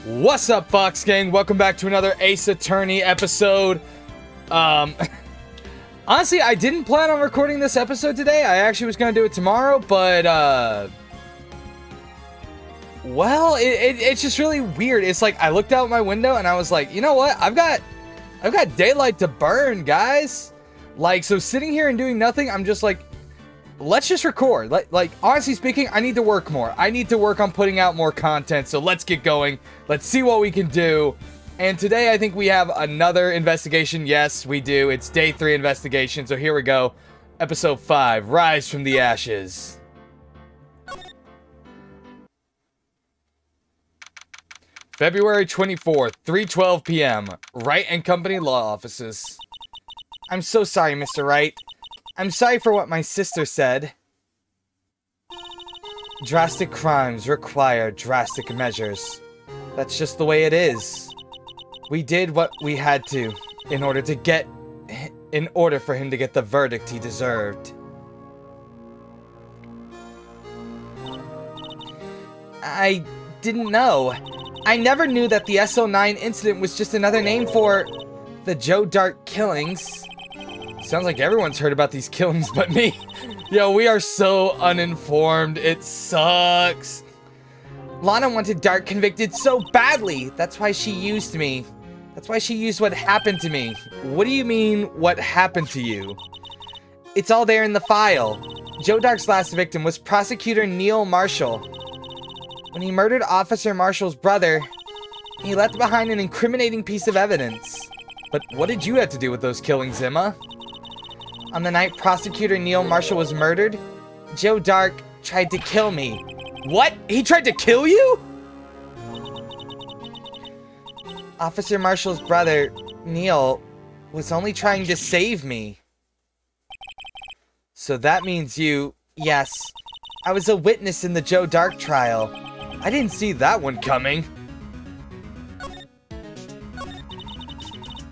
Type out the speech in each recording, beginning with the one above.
What's up, Fox Gang? Welcome back to another Ace Attorney episode. Honestly, I didn't plan on recording this episode today. I actually was gonna do it tomorrow, but well, it's just really weird. It's like I looked out my window and I was like, you know what? I've got daylight to burn, guys. Like, so sitting here and doing nothing, I'm just like, let's just record. Like, honestly speaking, I need to work more. I need to work on putting out more content, so let's get going. Let's see what we can do. And today, I think we have another investigation. Yes, we do. It's day 3 investigation, so here we go. Episode 5, Rise from the Ashes. February 24th, 3:12 p.m. Wright and Company Law Offices. I'm so sorry, Mr. Wright. I'm sorry for what my sister said. Drastic crimes require drastic measures. That's just the way it is. We did what we had to in order for him to get the verdict he deserved. I didn't know. I never knew that the SO9 incident was just another name for the Joe Dark killings. Sounds like everyone's heard about these killings but me. Yo, we are so uninformed. It sucks. Lana wanted Dark convicted so badly. That's why she used me. That's why she used what happened to me. What do you mean, what happened to you? It's all there in the file. Joe Dark's last victim was Prosecutor Neil Marshall. When he murdered Officer Marshall's brother, he left behind an incriminating piece of evidence. But what did you have to do with those killings, Emma? On the night Prosecutor Neil Marshall was murdered, Joe Dark tried to kill me. What? He tried to kill you? Officer Marshall's brother, Neil, was only trying to save me. So that means you... Yes, I was a witness in the Joe Dark trial. I didn't see that one coming.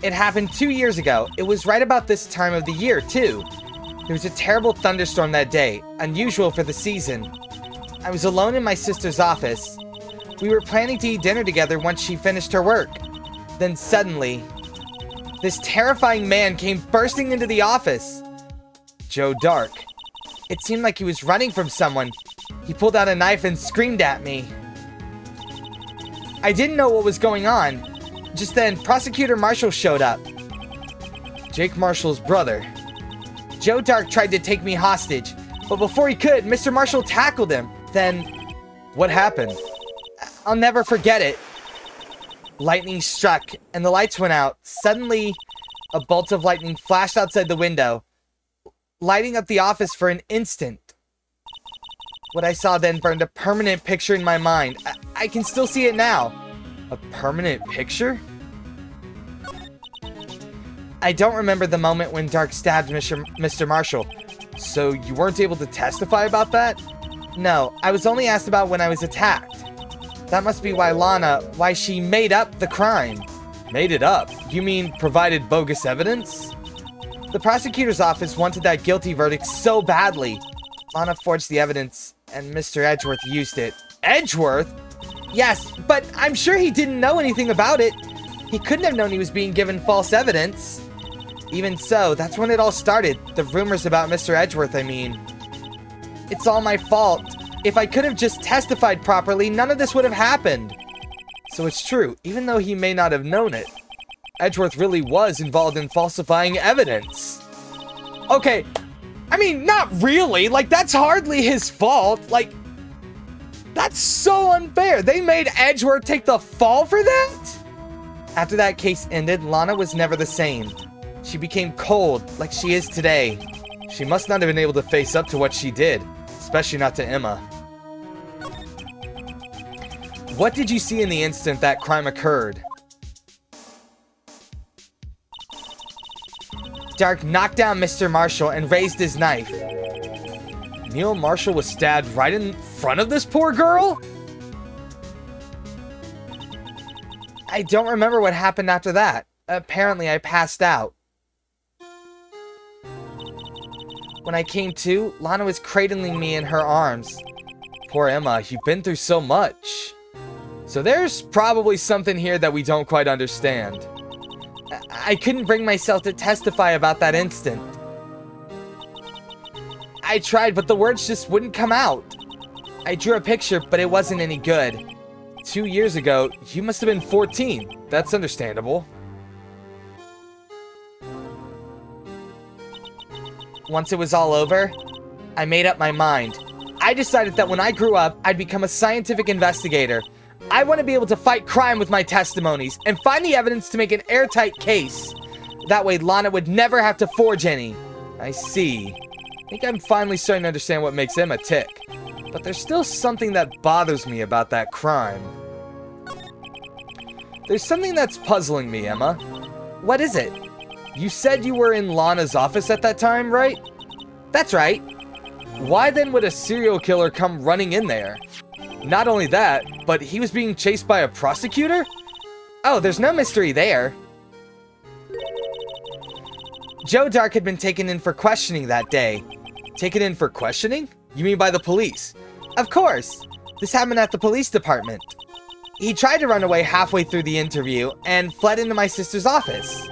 It happened 2 years ago. It was right about this time of the year, too. There was a terrible thunderstorm that day, unusual for the season. I was alone in my sister's office. We were planning to eat dinner together once she finished her work. Then suddenly, this terrifying man came bursting into the office. Joe Dark. It seemed like he was running from someone. He pulled out a knife and screamed at me. I didn't know what was going on. Just then, Prosecutor Marshall showed up. Jake Marshall's brother. Joe Dark tried to take me hostage, but before he could, Mr. Marshall tackled him. Then, what happened? I'll never forget it. Lightning struck, and the lights went out. Suddenly, a bolt of lightning flashed outside the window, lighting up the office for an instant. What I saw then burned a permanent picture in my mind. I can still see it now. A permanent picture? I don't remember the moment when Dark stabbed Mr. Marshall. So you weren't able to testify about that? No, I was only asked about when I was attacked. That must be why she made up the crime. Made it up? You mean provided bogus evidence? The prosecutor's office wanted that guilty verdict so badly. Lana forged the evidence, and Mr. Edgeworth used it. Edgeworth? Yes, but I'm sure he didn't know anything about it. He couldn't have known he was being given false evidence. Even so, that's when it all started. The rumors about Mr. Edgeworth, I mean. It's all my fault. If I could have just testified properly, none of this would have happened. So it's true, even though he may not have known it. Edgeworth really was involved in falsifying evidence. Okay, I mean, not really. Like, that's hardly his fault. Like, that's so unfair. They made Edgeworth take the fall for that? After that case ended, Lana was never the same. She became cold, like she is today. She must not have been able to face up to what she did, especially not to Emma. What did you see in the instant that crime occurred? Dark knocked down Mr. Marshall and raised his knife. Neil Marshall was stabbed right in front of this poor girl? I don't remember what happened after that. Apparently, I passed out. When I came to, Lana was cradling me in her arms. Poor Emma, you've been through so much. So there's probably something here that we don't quite understand. I couldn't bring myself to testify about that instant. I tried, but the words just wouldn't come out. I drew a picture, but it wasn't any good. 2 years ago, you must have been 14. That's understandable. Once it was all over, I made up my mind. I decided that when I grew up, I'd become a scientific investigator. I want to be able to fight crime with my testimonies and find the evidence to make an airtight case. That way, Lana would never have to forge any. I see. I think I'm finally starting to understand what makes Emma tick. But there's still something that bothers me about that crime. There's something that's puzzling me, Emma. What is it? You said you were in Lana's office at that time, right? That's right. Why then would a serial killer come running in there? Not only that, but he was being chased by a prosecutor? Oh, there's no mystery there. Joe Dark had been taken in for questioning that day. Taken in for questioning? You mean by the police? Of course. This happened at the police department. He tried to run away halfway through the interview and fled into my sister's office.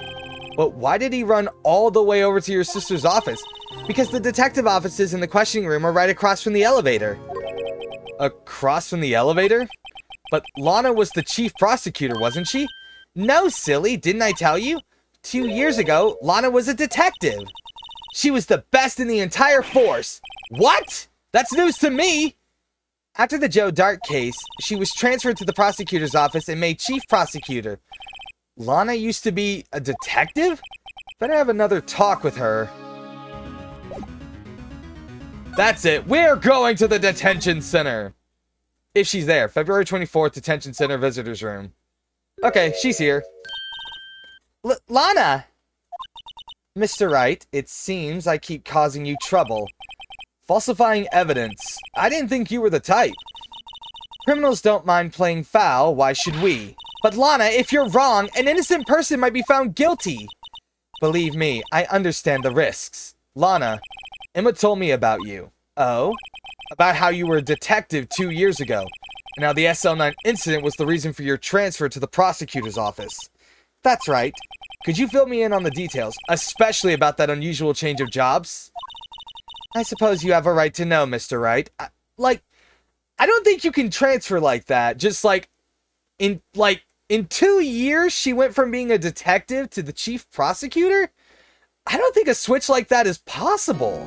But why did he run all the way over to your sister's office? Because the detective offices in the questioning room are right across from the elevator. Across from the elevator? But Lana was the chief prosecutor, wasn't she? No, silly, didn't I tell you? 2 years ago, Lana was a detective. She was the best in the entire force. What? That's news to me! After the Joe Dark case, she was transferred to the prosecutor's office and made chief prosecutor. Lana used to be a detective? Better have another talk with her. That's it. We're going to the detention center. If she's there. February 24th, detention center visitors room. Okay, she's here. Lana! Mr. Wright, it seems I keep causing you trouble. Falsifying evidence. I didn't think you were the type. Criminals don't mind playing foul, why should we? But Lana, if you're wrong, an innocent person might be found guilty. Believe me, I understand the risks. Lana, Emma told me about you. Oh? About how you were a detective 2 years ago. And how the SL9 incident was the reason for your transfer to the prosecutor's office. That's right. Could you fill me in on the details, especially about that unusual change of jobs? I suppose you have a right to know, Mr. Wright. I don't think you can transfer like that. Just in 2 years, she went from being a detective to the chief prosecutor? I don't think a switch like that is possible.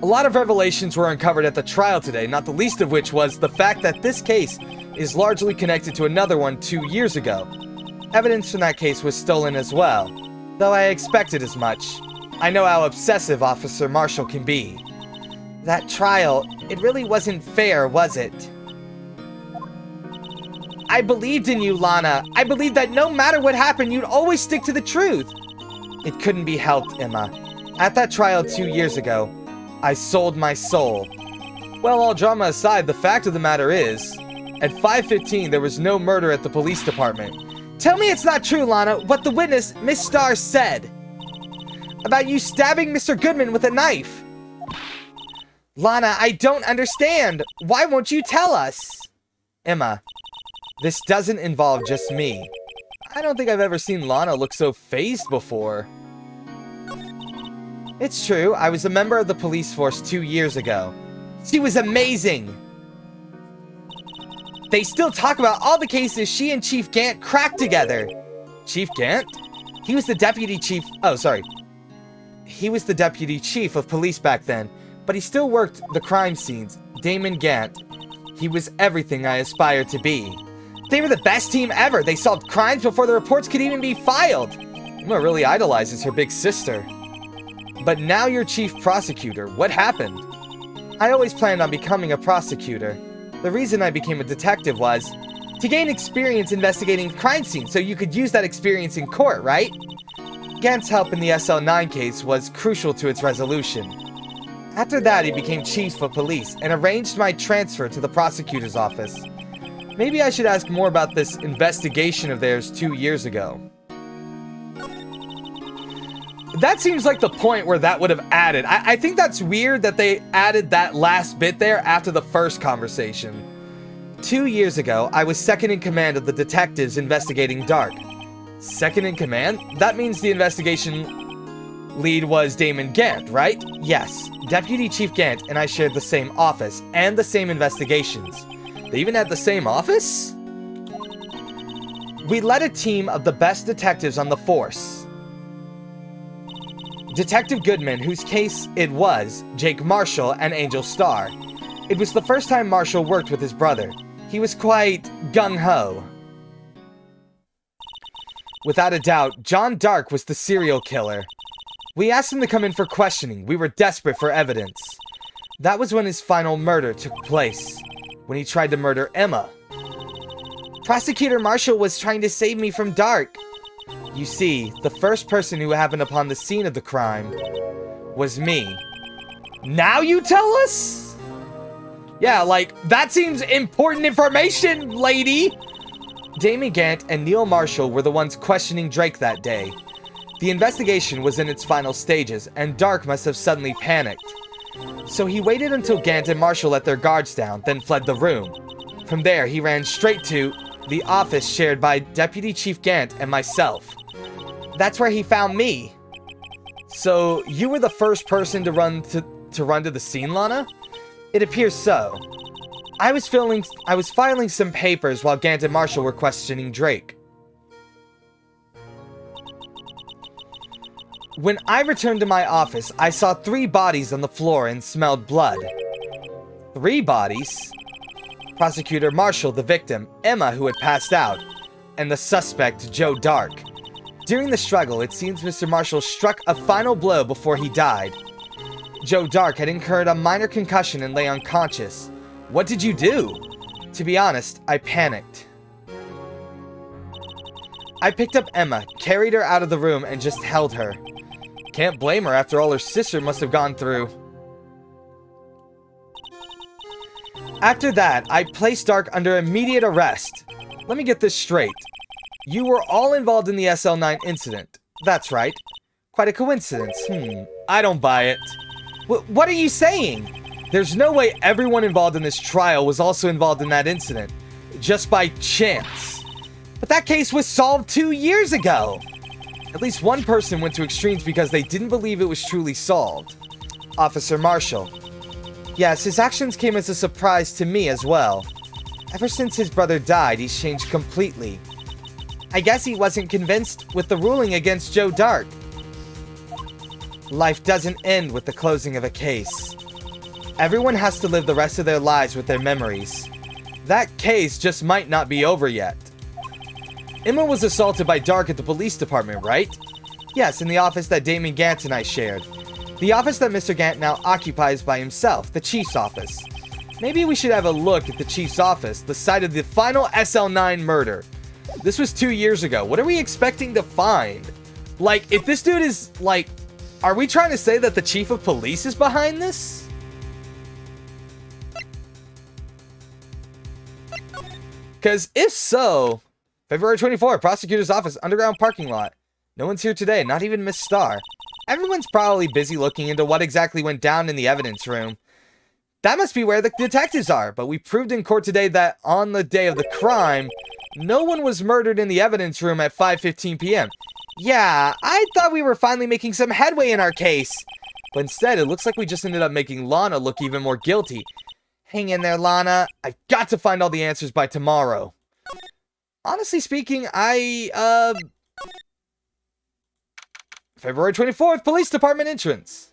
A lot of revelations were uncovered at the trial today, not the least of which was the fact that this case is largely connected to another one 2 years ago. Evidence from that case was stolen as well, though I expected as much. I know how obsessive Officer Marshall can be. That trial, it really wasn't fair, was it? I believed in you, Lana. I believed that no matter what happened, you'd always stick to the truth. It couldn't be helped, Emma. At that trial 2 years ago, I sold my soul. Well, all drama aside, the fact of the matter is, at 5:15 there was no murder at the police department. Tell me it's not true, Lana, what the witness, Miss Starr, said. About you stabbing Mr. Goodman with a knife. Lana, I don't understand. Why won't you tell us? Emma, this doesn't involve just me. I don't think I've ever seen Lana look so fazed before. It's true, I was a member of the police force 2 years ago. She was amazing! They still talk about all the cases she and Chief Gant cracked together. Chief Gant? He was the deputy chief... Oh, sorry. He was the deputy chief of police back then, but he still worked the crime scenes. Damon Gant. He was everything I aspired to be. They were the best team ever. They solved crimes before the reports could even be filed. Emma really idolizes her big sister. But now you're chief prosecutor. What happened? I always planned on becoming a prosecutor. The reason I became a detective was to gain experience investigating crime scenes so you could use that experience in court, right? Gant's help in the SL9 case was crucial to its resolution. After that, he became chief of police and arranged my transfer to the prosecutor's office. Maybe I should ask more about this investigation of theirs 2 years ago. That seems like the point where that would have added. I think that's weird that they added that last bit there after the first conversation. 2 years ago, I was second in command of the detectives investigating Dark. Second in command? That means the investigation lead was Damon Gant, right? Yes. Deputy Chief Gant and I shared the same office and the same investigations. They even had the same office? We led a team of the best detectives on the force. Detective Goodman, whose case it was, Jake Marshall, and Angel Starr. It was the first time Marshall worked with his brother. He was quite gung-ho. Without a doubt, John Dark was the serial killer. We asked him to come in for questioning. We were desperate for evidence. That was when his final murder took place, when he tried to murder Emma. Prosecutor Marshall was trying to save me from Dark. You see, the first person who happened upon the scene of the crime was me. Now you tell us? Yeah, like, that seems important information, lady! Damon Gant and Neil Marshall were the ones questioning Drake that day. The investigation was in its final stages, and Dark must have suddenly panicked. So he waited until Gant and Marshall let their guards down, then fled the room. From there, he ran straight to the office shared by Deputy Chief Gant and myself. That's where he found me. So, you were the first person to run to the scene, Lana? It appears so. I was filing some papers while Gant and Marshall were questioning Drake. When I returned to my office, I saw 3 bodies on the floor and smelled blood. 3 bodies? Prosecutor Marshall, the victim, Emma, who had passed out, and the suspect, Joe Dark. During the struggle, it seems Mr. Marshall struck a final blow before he died. Joe Dark had incurred a minor concussion and lay unconscious. What did you do? To be honest, I panicked. I picked up Emma, carried her out of the room, and just held her. Can't blame her after all her sister must have gone through. After that, I placed Dark under immediate arrest. Let me get this straight. You were all involved in the SL9 incident. That's right. Quite a coincidence. I don't buy it. What are you saying? There's no way everyone involved in this trial was also involved in that incident. Just by chance. But that case was solved 2 years ago. At least one person went to extremes because they didn't believe it was truly solved. Officer Marshall. Yes, his actions came as a surprise to me as well. Ever since his brother died, he's changed completely. I guess he wasn't convinced with the ruling against Joe Dark. Life doesn't end with the closing of a case. Everyone has to live the rest of their lives with their memories. That case just might not be over yet. Emma was assaulted by Dark at the police department, right? Yes, in the office that Damon Gant and I shared. The office that Mr. Gant now occupies by himself, the Chief's office. Maybe we should have a look at the Chief's office, the site of the final SL9 murder. This was 2 years ago. What are we expecting to find? Like, if this dude is, like... Are we trying to say that the Chief of Police is behind this? Because if so... February 24, Prosecutor's Office, underground parking lot. No one's here today, not even Miss Starr. Everyone's probably busy looking into what exactly went down in the evidence room. That must be where the detectives are, but we proved in court today that on the day of the crime, no one was murdered in the evidence room at 5:15 p.m. Yeah, I thought we were finally making some headway in our case. But instead, it looks like we just ended up making Lana look even more guilty. Hang in there, Lana. I've got to find all the answers by tomorrow. Honestly speaking, February 24th, Police Department entrance.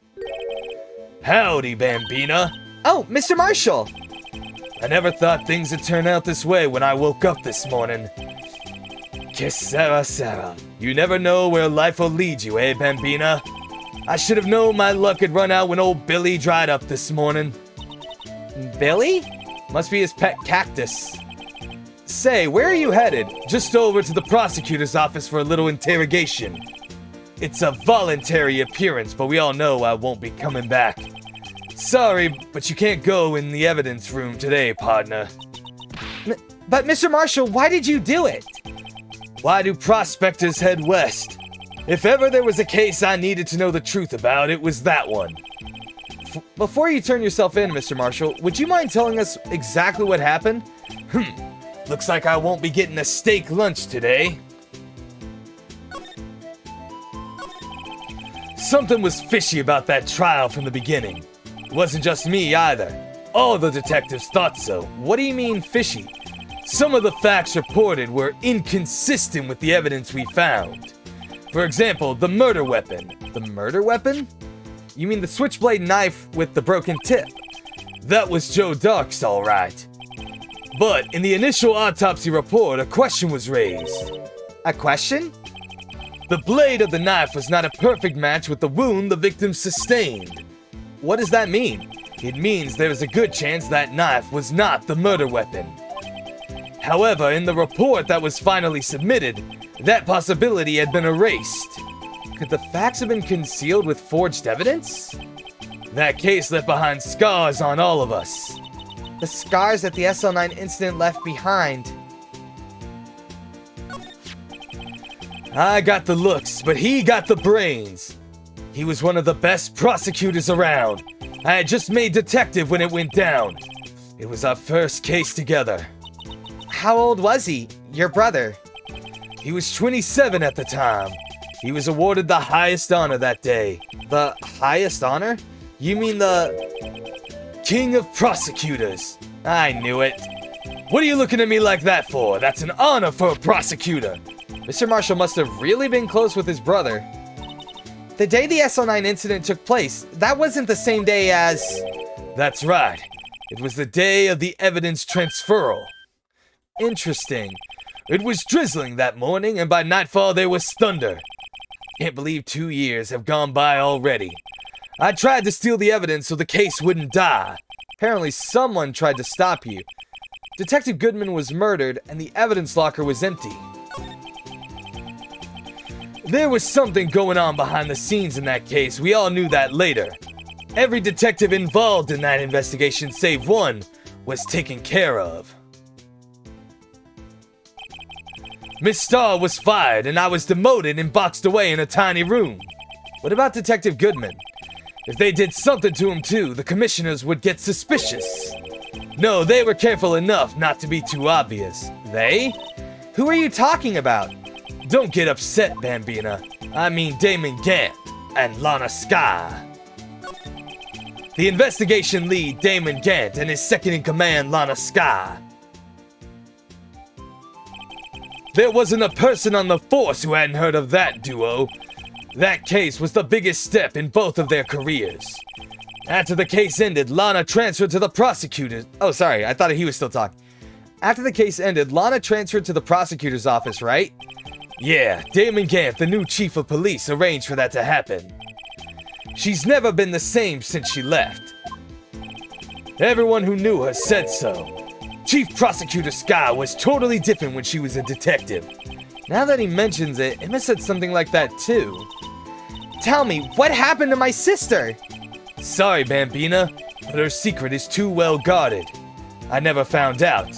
Howdy, Bambina. Oh, Mr. Marshall. I never thought things would turn out this way when I woke up this morning. Que sera, Sarah. You never know where life will lead you, eh, Bambina? I should have known my luck had run out when old Billy dried up this morning. Billy? Must be his pet cactus. Say, where are you headed? Just over to the prosecutor's office for a little interrogation. It's a voluntary appearance, but we all know I won't be coming back. Sorry, but you can't go in the evidence room today, partner. But Mr. Marshall, why did you do it? Why do prospectors head west? If ever there was a case I needed to know the truth about, it was that one. Before you turn yourself in, Mr. Marshall, would you mind telling us exactly what happened? Looks like I won't be getting a steak lunch today. Something was fishy about that trial from the beginning. It wasn't just me either. All the detectives thought so. What do you mean fishy? Some of the facts reported were inconsistent with the evidence we found. For example, the murder weapon. The murder weapon? You mean the switchblade knife with the broken tip? That was Joe Dark's, all right. But in the initial autopsy report, a question was raised. A question? The blade of the knife was not a perfect match with the wound the victim sustained. What does that mean? It means there is a good chance that knife was not the murder weapon. However, in the report that was finally submitted, that possibility had been erased. Could the facts have been concealed with forged evidence? That case left behind scars on all of us. The scars that the SL9 incident left behind. I got the looks, but he got the brains. He was one of the best prosecutors around. I had just made detective when it went down. It was our first case together. How old was he, your brother? He was 27 at the time. He was awarded the highest honor that day. The highest honor? You mean the King of Prosecutors? I knew it. What are you looking at me like that for? That's an honor for a prosecutor. Mr. Marshall must have really been close with his brother. The day the SL9 incident took place, that wasn't the same day as... That's right. It was the day of the evidence transferal. Interesting. It was drizzling that morning, and by nightfall there was thunder. Can't believe 2 years have gone by already. I tried to steal the evidence so the case wouldn't die. Apparently someone tried to stop you. Detective Goodman was murdered, and the evidence locker was empty. There was something going on behind the scenes in that case. We all knew that later. Every detective involved in that investigation, save one, was taken care of. Miss Starr was fired, and I was demoted and boxed away in a tiny room. What about Detective Goodman? If they did something to him too, the commissioners would get suspicious. No, they were careful enough not to be too obvious. They? Who are you talking about? Don't get upset, Bambina. I mean Damon Gant and Lana Sky. The investigation lead, Damon Gant, and his second-in-command, Lana Sky. There wasn't a person on the force who hadn't heard of that duo. That case was the biggest step in both of their careers. After the case ended, Lana transferred to the prosecutor's... Oh, sorry, I thought he was still talking. After the case ended, Lana transferred to the prosecutor's office, right? Yeah, Damon Gant, the new chief of police, arranged for that to happen. She's never been the same since she left. Everyone who knew her said so. Chief Prosecutor Sky was totally different when she was a detective. Now that he mentions it, Emma said something like that too. Tell me, what happened to my sister? Sorry, Bambina, but her secret is too well guarded. I never found out.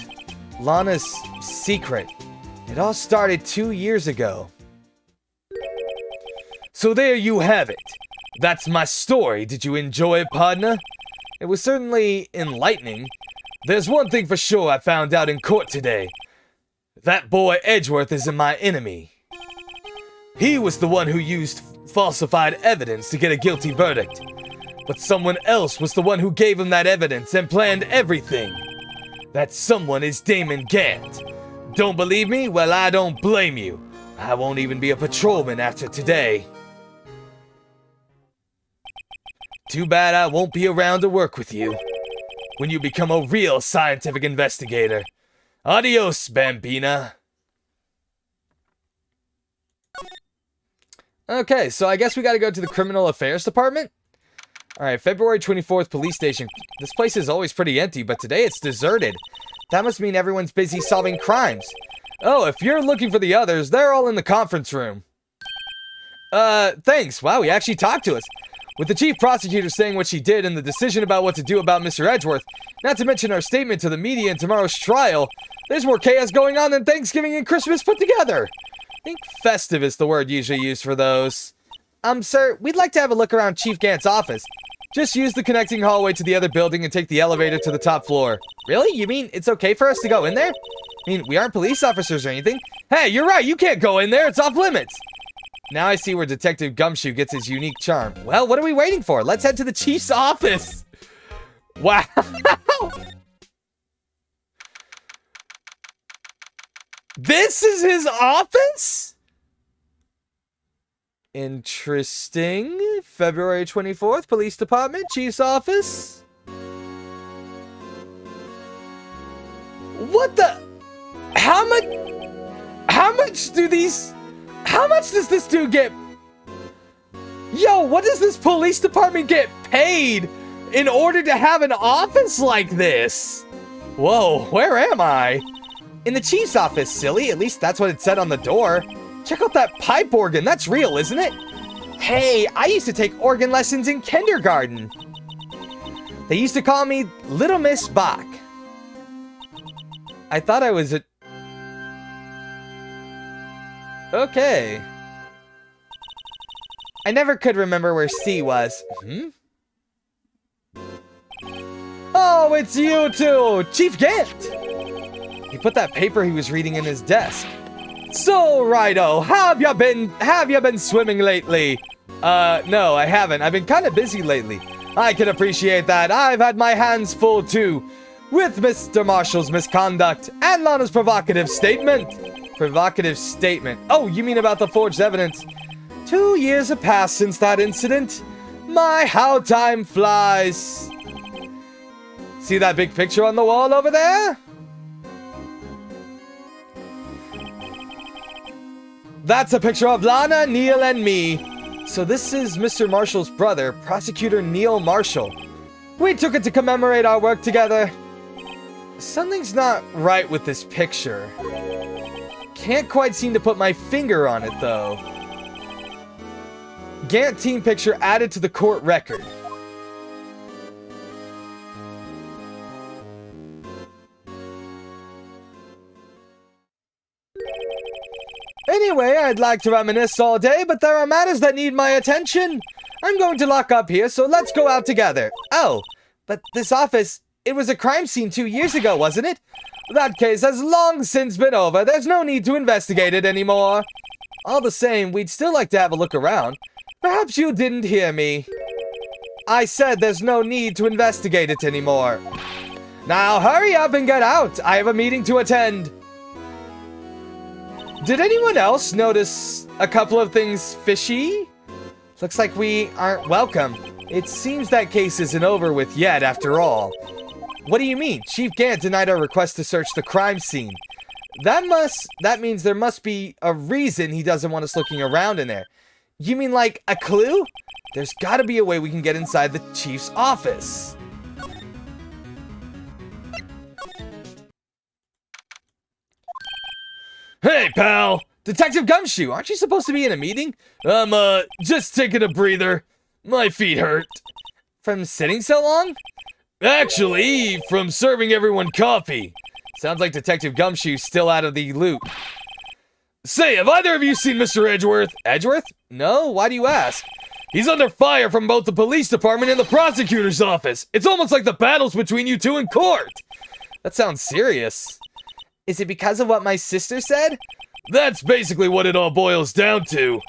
Lana's secret. It all started 2 years ago. So there you have it. That's my story. Did you enjoy it, partner? It was certainly enlightening. There's one thing for sure I found out in court today. That boy Edgeworth isn't my enemy. He was the one who used falsified evidence to get a guilty verdict. But someone else was the one who gave him that evidence and planned everything. That someone is Damon Gant. Don't believe me? Well, I don't blame you. I won't even be a patrolman after today. Too bad I won't be around to work with you when you become a real scientific investigator. Adios, Bambina. Okay, so I guess we gotta go to the Criminal Affairs Department? Alright, February 24th, police station. This place is always pretty empty, but today it's deserted. That must mean everyone's busy solving crimes. Oh, if you're looking for the others, they're all in the conference room. Thanks. Wow, he actually talked to us. With the chief prosecutor saying what she did and the decision about what to do about Mr. Edgeworth, not to mention our statement to the media in tomorrow's trial, there's more chaos going on than Thanksgiving and Christmas put together. think festive is the word usually used for those. Sir, we'd like to have a look around Chief Gant's office. Just use the connecting hallway to the other building and take the elevator to the top floor. Really? You mean it's okay for us to go in there? I mean, we aren't police officers or anything. Hey, you're right, you can't go in there, it's off limits. Now I see where Detective Gumshoe gets his unique charm. Well, what are we waiting for? Let's head to the Chief's office. Wow. This is his office? Interesting. February 24th, Police Department, Chief's office. What the? How much does this dude get? Yo, what does this police department get paid in order to have an office like this? Whoa, where am I? In the chief's office, silly. At least that's what it said on the door. Check out that pipe organ. That's real, isn't it? Hey, I used to take organ lessons in kindergarten. They used to call me Little Miss Bach. I thought I was a... Okay. I never could remember where C was. Oh, it's you two! Chief Gant! He put that paper he was reading in his desk. So, Righto, have ya been swimming lately? No, I haven't. I've been kind of busy lately. I can appreciate that. I've had my hands full too. With Mr. Marshall's misconduct and Lana's provocative statement. Provocative statement. Oh, you mean about the forged evidence? 2 years have passed since that incident. My, how time flies. See that big picture on the wall over there? That's a picture of Lana, Neil, and me. So this is Mr. Marshall's brother, Prosecutor Neil Marshall. We took it to commemorate our work together. Something's not right with this picture. Can't quite seem to put my finger on it, though. Gant team picture added to the court record. Anyway, I'd like to reminisce all day, but there are matters that need my attention. I'm going to lock up here, so let's go out together. Oh, but this office, it was a crime scene 2 years ago, wasn't it? That case has long since been over. There's no need to investigate it anymore. All the same, we'd still like to have a look around. Perhaps you didn't hear me. I said there's no need to investigate it anymore. Now hurry up and get out. I have a meeting to attend. Did anyone else notice a couple of things fishy? Looks like we aren't welcome. It seems that case isn't over with yet, after all. What do you mean? Chief Gant denied our request to search the crime scene. That means there must be a reason he doesn't want us looking around in there. You mean like a clue? There's gotta be a way we can get inside the chief's office. Hey, pal! Detective Gumshoe, aren't you supposed to be in a meeting? I'm, just taking a breather. My feet hurt. From sitting so long? Actually, from serving everyone coffee. Sounds like Detective Gumshoe's still out of the loop. Say, have either of you seen Mr. Edgeworth? Edgeworth? No, why do you ask? He's under fire from both the police department and the prosecutor's office. It's almost like the battles between you two in court. That sounds serious. Is it because of what my sister said? That's basically what it all boils down to.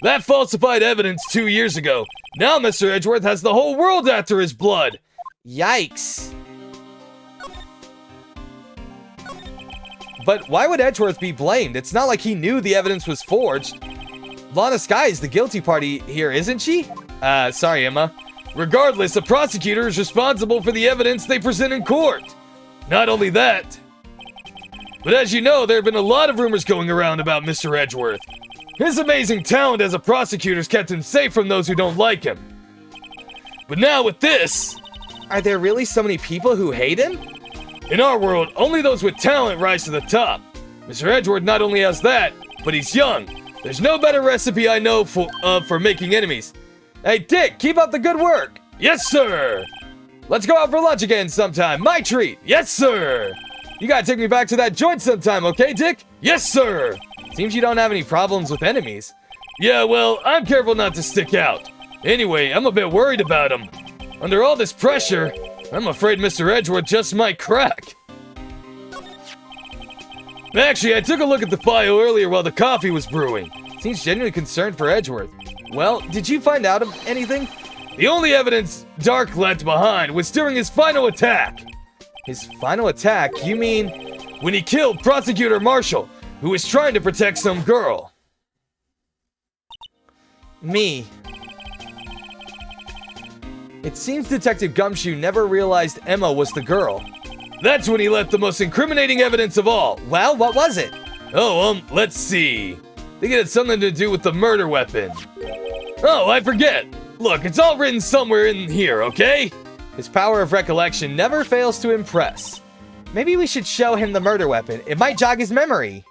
That falsified evidence 2 years ago. Now Mr. Edgeworth has the whole world after his blood. Yikes. But why would Edgeworth be blamed? It's not like he knew the evidence was forged. Lana Skye is the guilty party here, isn't she? Sorry, Emma. Regardless, the prosecutor is responsible for the evidence they present in court. Not only that, but as you know, there have been a lot of rumors going around about Mr. Edgeworth. His amazing talent as a prosecutor's kept him safe from those who don't like him. But now with this... Are there really so many people who hate him? In our world, only those with talent rise to the top. Mr. Edgeworth not only has that, but he's young. There's no better recipe I know for making enemies. Hey, Dick, keep up the good work. Yes, sir. Let's go out for lunch again sometime. My treat. Yes, sir. You gotta take me back to that joint sometime, okay, Dick? Yes, sir. Seems you don't have any problems with enemies. Yeah, well, I'm careful not to stick out. Anyway, I'm a bit worried about him. Under all this pressure, I'm afraid Mr. Edgeworth just might crack. Actually, I took a look at the file earlier while the coffee was brewing. Seems genuinely concerned for Edgeworth. Well, did you find out anything? The only evidence Dark left behind was during his final attack. His final attack? You mean when he killed Prosecutor Marshall, who was trying to protect some girl? Me. It seems Detective Gumshoe never realized Emma was the girl. That's when he left the most incriminating evidence of all. Well, what was it? Oh, let's see. I think it had something to do with the murder weapon. Oh, I forget. Look, it's all written somewhere in here, okay? His power of recollection never fails to impress. Maybe we should show him the murder weapon. It might jog his memory.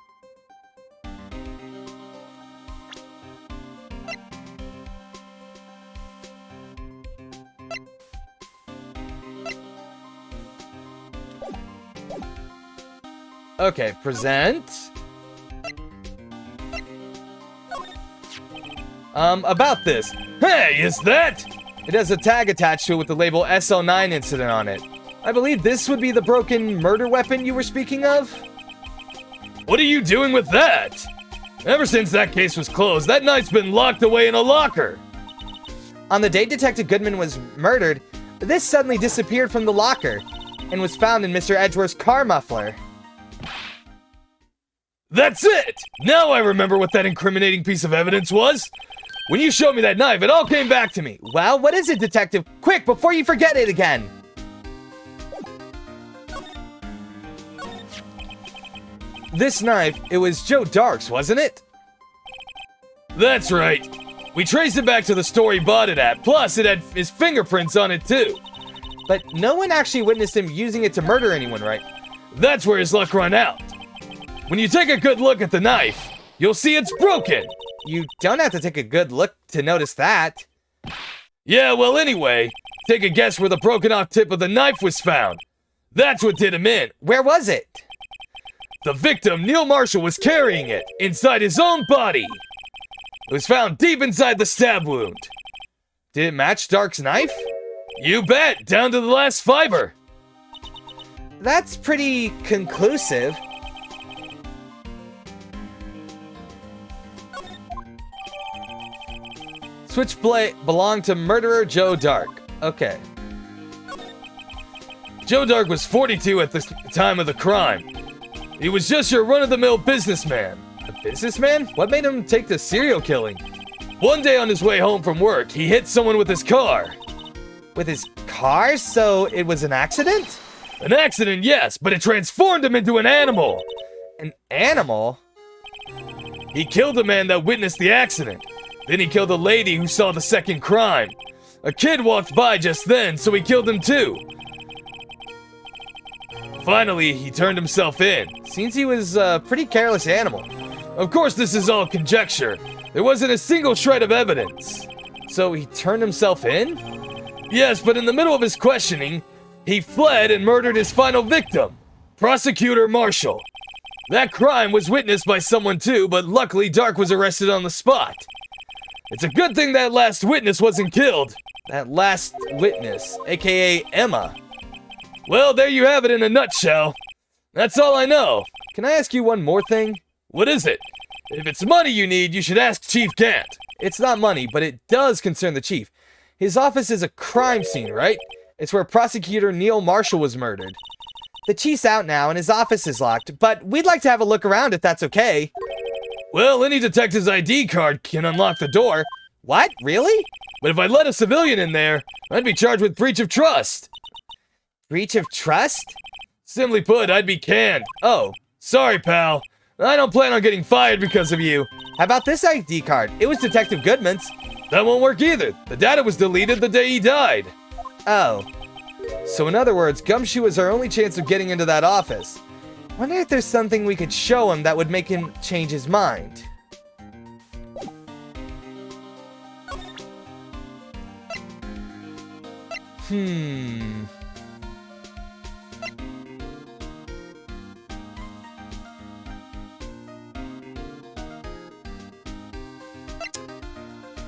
Okay, present. About this. Hey, is that? It has a tag attached to it with the label SO9 incident on it. I believe this would be the broken murder weapon you were speaking of? What are you doing with that? Ever since that case was closed, that knife's been locked away in a locker. On the day Detective Goodman was murdered, this suddenly disappeared from the locker and was found in Mr. Edgeworth's car muffler. That's it! Now I remember what that incriminating piece of evidence was. When you showed me that knife, it all came back to me. Well, what is it, Detective? Quick, before you forget it again! This knife, it was Joe Dark's, wasn't it? That's right. We traced it back to the store he bought it at, plus it had his fingerprints on it too. But no one actually witnessed him using it to murder anyone, right? That's where his luck ran out. When you take a good look at the knife, you'll see it's broken. You don't have to take a good look to notice that. Yeah, well anyway, take a guess where the broken off tip of the knife was found. That's what did him in. Where was it? The victim, Neil Marshall, was carrying it inside his own body. It was found deep inside the stab wound. Did it match Dark's knife? You bet, down to the last fiber. That's pretty conclusive. Switchblade belonged to murderer Joe Dark. Okay. Joe Dark was 42 at the time of the crime. He was just your run-of-the-mill businessman. A businessman? What made him take to serial killing? One day on his way home from work, he hit someone with his car. With his car? So it was an accident? An accident, yes, but it transformed him into an animal. An animal? He killed a man that witnessed the accident. Then he killed a lady who saw the second crime. A kid walked by just then, so he killed him too. Finally, he turned himself in. Seems he was a pretty careless animal. Of course, this is all conjecture. There wasn't a single shred of evidence. So he turned himself in? Yes, but in the middle of his questioning, he fled and murdered his final victim, Prosecutor Marshall. That crime was witnessed by someone too, but luckily Dark was arrested on the spot. It's a good thing that last witness wasn't killed. That last witness, aka Emma. Well, there you have it in a nutshell. That's all I know. Can I ask you one more thing? What is it? If it's money you need, you should ask Chief Gant. It's not money, but it does concern the chief. His office is a crime scene, right? It's where Prosecutor Neil Marshall was murdered. The chief's out now and his office is locked, but we'd like to have a look around if that's okay. Well, any detective's ID card can unlock the door. What? Really? But if I let a civilian in there, I'd be charged with breach of trust. Breach of trust? Simply put, I'd be canned. Oh. Sorry, pal. I don't plan on getting fired because of you. How about this ID card? It was Detective Goodman's. That won't work either. The data was deleted the day he died. Oh. So in other words, Gumshoe was our only chance of getting into that office. Wonder if there's something we could show him that would make him change his mind.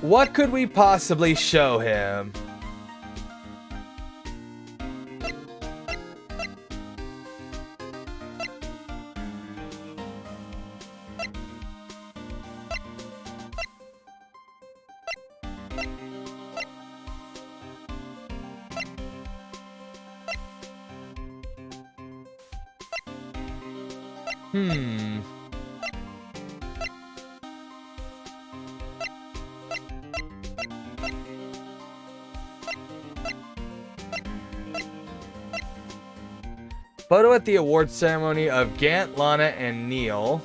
What could we possibly show him? Photo at the award ceremony of Gant, Lana, and Neil.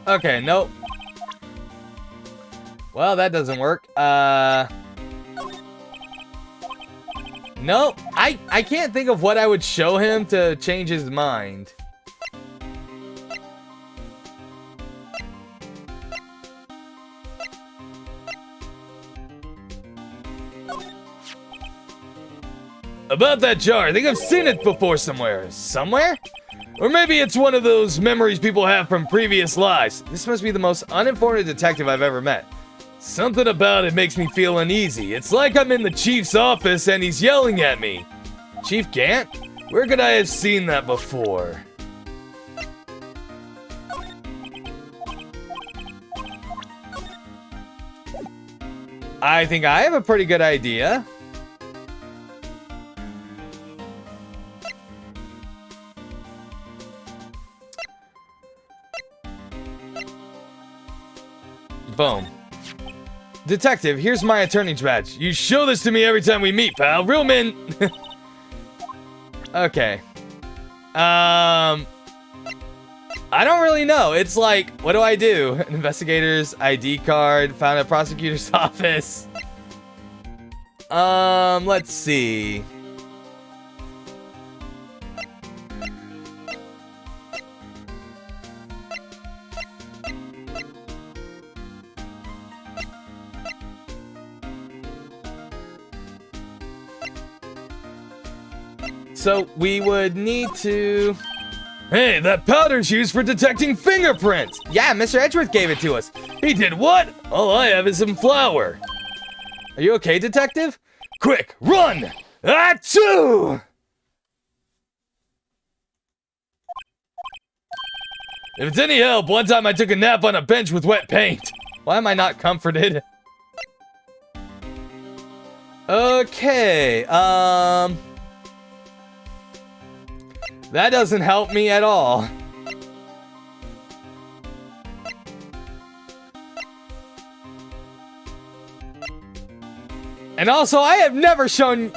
Okay, nope. Well, that doesn't work. No, I can't think of what I would show him to change his mind. About that jar, I think I've seen it before somewhere. Somewhere? Or maybe it's one of those memories people have from previous lives. This must be the most uninformed detective I've ever met. Something about it makes me feel uneasy. It's like I'm in the chief's office and he's yelling at me. Chief Gant? Where could I have seen that before? I think I have a pretty good idea. Boom. Detective, here's my attorney's badge. You show this to me every time we meet, pal. Real men. Okay. I don't really know. It's like, what do I do? An investigator's ID card found at prosecutor's office. Let's see. So we would need to... Hey, that powder's used for detecting fingerprints. Yeah, Mr. Edgeworth gave it to us. He did what? All I have is some flour. Are you okay, detective? Quick, run! Achoo! If it's any help, one time I took a nap on a bench with wet paint. Why am I not comforted? Okay, that doesn't help me at all. And also, I have never shown...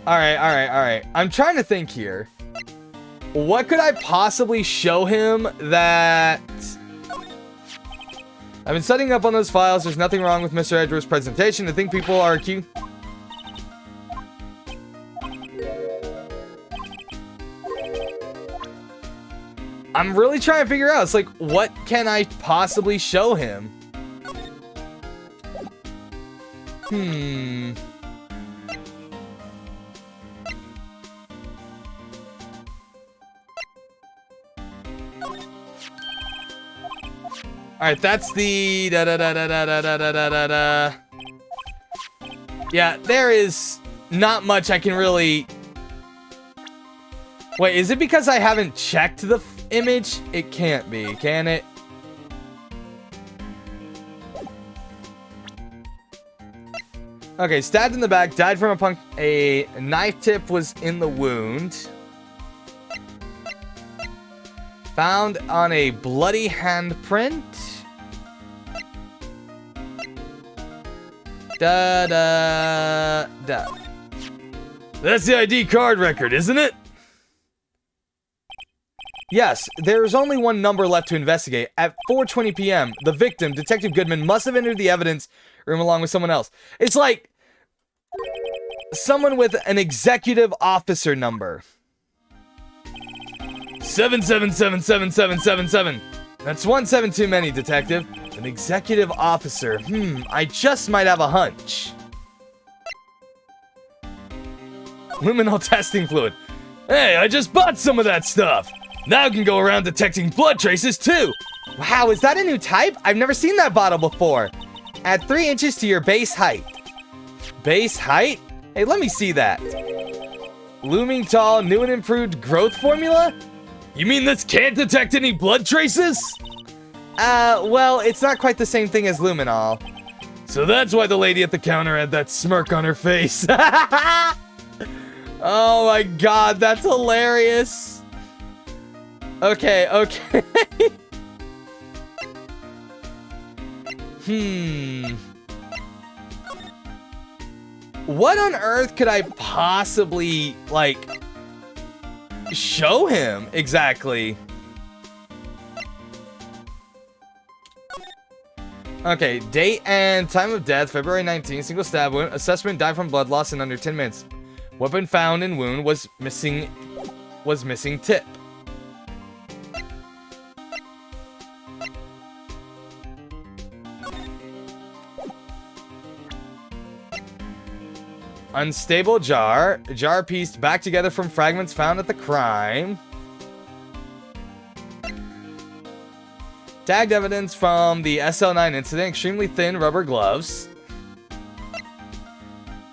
Alright. I'm trying to think here. What could I possibly show him that... I've been studying up on those files. There's nothing wrong with Mr. Edgeworth's presentation. I think people are accused... I'm really trying to figure out. It's like, what can I possibly show him? Alright, that's the Yeah, there is not much I can really... Wait, is it because I haven't checked the image? It can't be, can it? Okay, stabbed in the back, died from a knife tip was in the wound. Found on a bloody handprint. Da. That's the ID card record, isn't it? Yes, there's only one number left to investigate. At 4:20 p.m., the victim, Detective Goodman, must have entered the evidence room along with someone else. It's like... Someone with an executive officer number. 77777777. That's 17 too many, Detective. An executive officer. I just might have a hunch. Luminol testing fluid. Hey, I just bought some of that stuff. Now I can go around detecting blood traces too. Wow, is that a new type? I've never seen that bottle before. Add 3 inches to your base height. Base height? Hey, let me see that. Looming tall, new and improved growth formula? You mean this can't detect any blood traces? Well, it's not quite the same thing as luminol. So that's why the lady at the counter had that smirk on her face. Oh my god, that's hilarious. Okay. What on earth could I possibly, like, show him exactly? Okay, date and time of death, February 19th, single stab wound. Assessment, died from blood loss in under 10 minutes. Weapon found in wound was missing tip. Unstable jar. Jar pieced back together from fragments found at the crime. Tagged evidence from the SL9 incident. Extremely thin rubber gloves.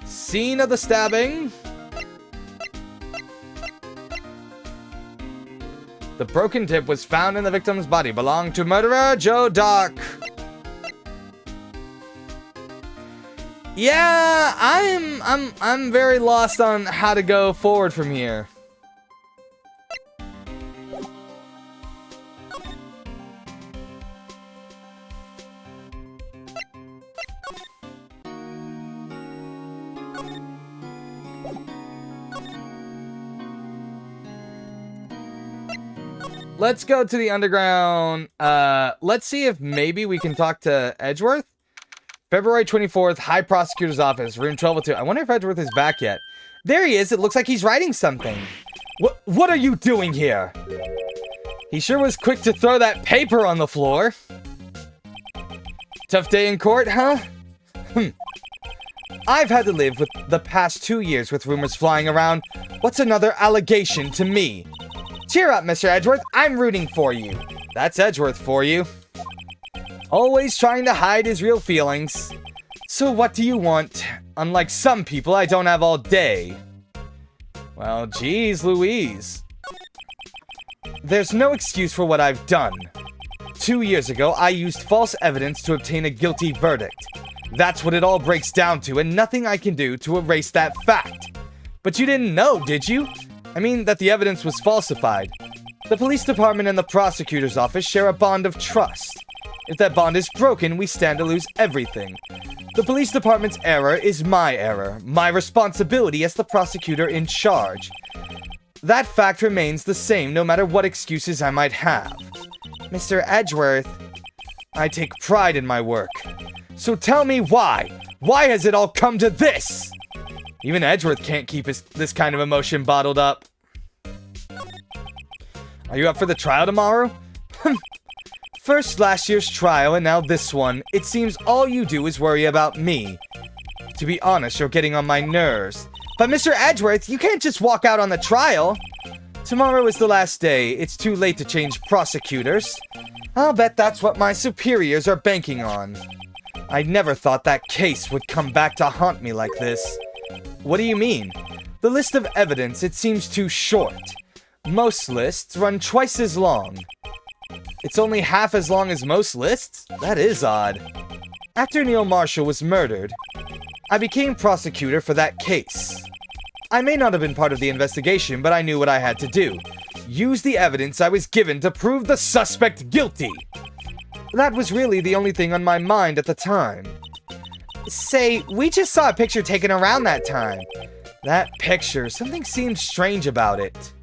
Scene of the stabbing. The broken tip was found in the victim's body. Belonged to murderer Joe Dark. Yeah, I'm very lost on how to go forward from here. Let's go to the underground. Let's see if maybe we can talk to Edgeworth. February 24th, High Prosecutor's Office, room 1202. I wonder if Edgeworth is back yet. There he is. It looks like he's writing something. What are you doing here? He sure was quick to throw that paper on the floor. Tough day in court, huh? I've had to live with the past 2 years with rumors flying around. What's another allegation to me? Cheer up, Mr. Edgeworth. I'm rooting for you. That's Edgeworth for you. Always trying to hide his real feelings. So what do you want? Unlike some people, I don't have all day. Well, geez Louise. There's no excuse for what I've done. 2 years ago, I used false evidence to obtain a guilty verdict. That's what it all breaks down to, and nothing I can do to erase that fact. But you didn't know, did you? I mean, that the evidence was falsified. The police department and the prosecutor's office share a bond of trust. If that bond is broken, we stand to lose everything. The police department's error is my error, my responsibility as the prosecutor in charge. That fact remains the same no matter what excuses I might have. Mr. Edgeworth, I take pride in my work. So tell me why? Why has it all come to this? Even Edgeworth can't keep this kind of emotion bottled up. Are you up for the trial tomorrow? First last year's trial and now this one. It seems all you do is worry about me. To be honest, you're getting on my nerves. But Mr. Edgeworth, you can't just walk out on the trial. Tomorrow is the last day. It's too late to change prosecutors. I'll bet that's what my superiors are banking on. I never thought that case would come back to haunt me like this. What do you mean? The list of evidence, it seems too short. Most lists run twice as long. It's only half as long as most lists? That is odd. After Neil Marshall was murdered, I became prosecutor for that case. I may not have been part of the investigation, but I knew what I had to do. Use the evidence I was given to prove the suspect guilty. That was really the only thing on my mind at the time. Say, we just saw a picture taken around that time. That picture, something seemed strange about it.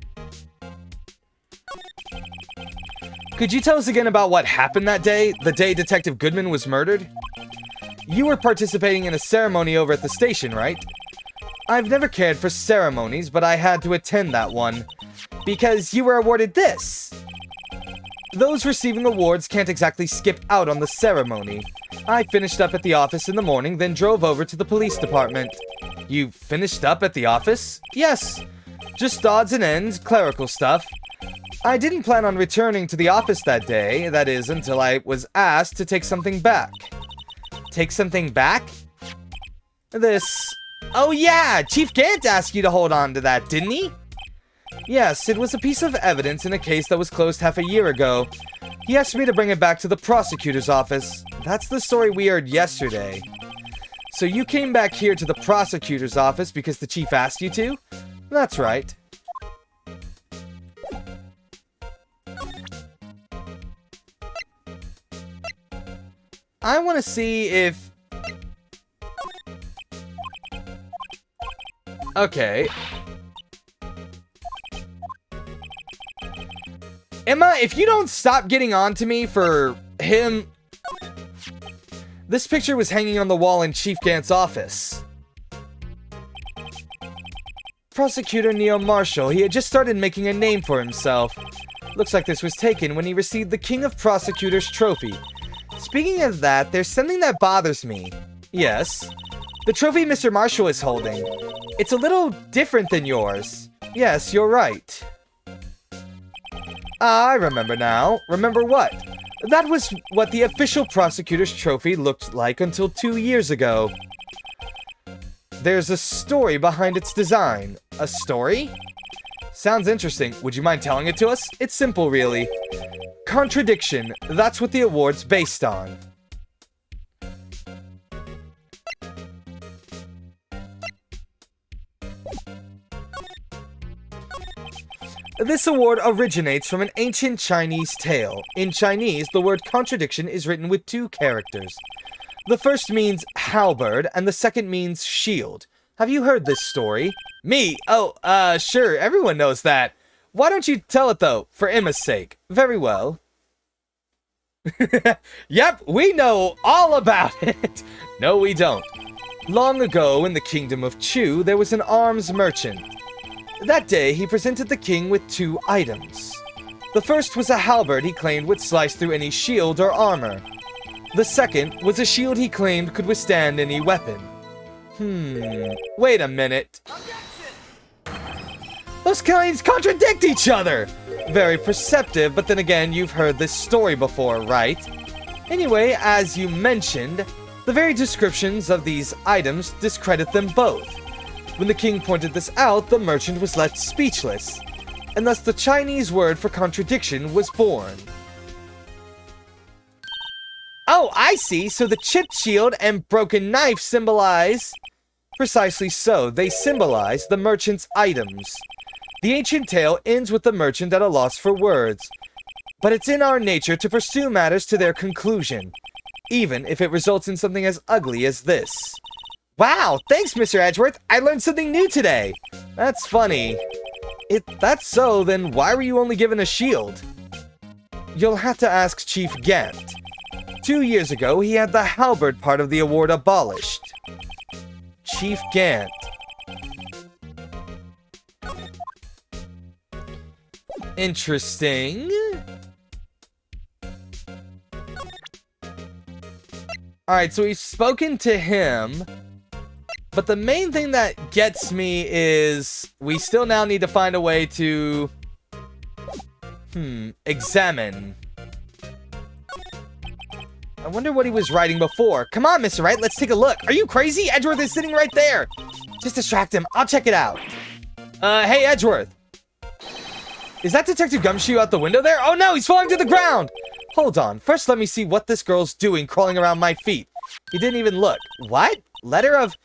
Could you tell us again about what happened that day, the day Detective Goodman was murdered? You were participating in a ceremony over at the station, right? I've never cared for ceremonies, but I had to attend that one. Because you were awarded this. Those receiving awards can't exactly skip out on the ceremony. I finished up at the office in the morning, then drove over to the police department. You finished up at the office? Yes. Just odds and ends, clerical stuff. I didn't plan on returning to the office that day, that is, until I was asked to take something back. Take something back? This... Oh yeah! Chief Gant asked you to hold on to that, didn't he? Yes, it was a piece of evidence in a case that was closed half a year ago. He asked me to bring it back to the prosecutor's office. That's the story we heard yesterday. So you came back here to the prosecutor's office because the chief asked you to? That's right. I want to see if... Okay. Emma, if you don't stop getting on to me for him... This picture was hanging on the wall in Chief Gant's office. Prosecutor Neil Marshall, he had just started making a name for himself. Looks like this was taken when he received the King of Prosecutors trophy. Speaking of that, there's something that bothers me. Yes. The trophy Mr. Marshall is holding. It's a little different than yours. Yes, you're right. I remember now. Remember what? That was what the official prosecutor's trophy looked like until 2 years ago. There's a story behind its design. A story? Sounds interesting. Would you mind telling it to us? It's simple, really. Contradiction. That's what the award's based on. This award originates from an ancient Chinese tale. In Chinese, the word contradiction is written with 2 characters. The first means halberd, and the second means shield. Have you heard this story? Me? Oh, sure, everyone knows that. Why don't you tell it, though, for Emma's sake? Very well. Yep, we know all about it. No, we don't. Long ago, in the kingdom of Chu, there was an arms merchant. That day, he presented the king with 2 items. The first was a halberd he claimed would slice through any shield or armor. The second was a shield he claimed could withstand any weapon. Wait a minute. Those claims contradict each other! Very perceptive, but then again, you've heard this story before, right? Anyway, as you mentioned, the very descriptions of these items discredit them both. When the king pointed this out, the merchant was left speechless, and thus the Chinese word for contradiction was born. Oh, I see, so the chipped shield and broken knife symbolize... Precisely so, they symbolize the merchant's items. The ancient tale ends with the merchant at a loss for words, but it's in our nature to pursue matters to their conclusion, even if it results in something as ugly as this. Wow, thanks, Mr. Edgeworth. I learned something new today. That's funny. If that's so, then why were you only given a shield? You'll have to ask Chief Gant. 2 years ago, he had the halberd part of the award abolished. Chief Gant. Interesting. Alright, so we've spoken to him. But the main thing that gets me is we still now need to find a way to examine. I wonder what he was writing before. Come on, Mr. Wright, let's take a look. Are you crazy? Edgeworth is sitting right there. Just distract him. I'll check it out. Hey, Edgeworth. Is that Detective Gumshoe out the window there? Oh no, he's falling to the ground. Hold on. First, let me see what this girl's doing crawling around my feet. He didn't even look. What? Letter of...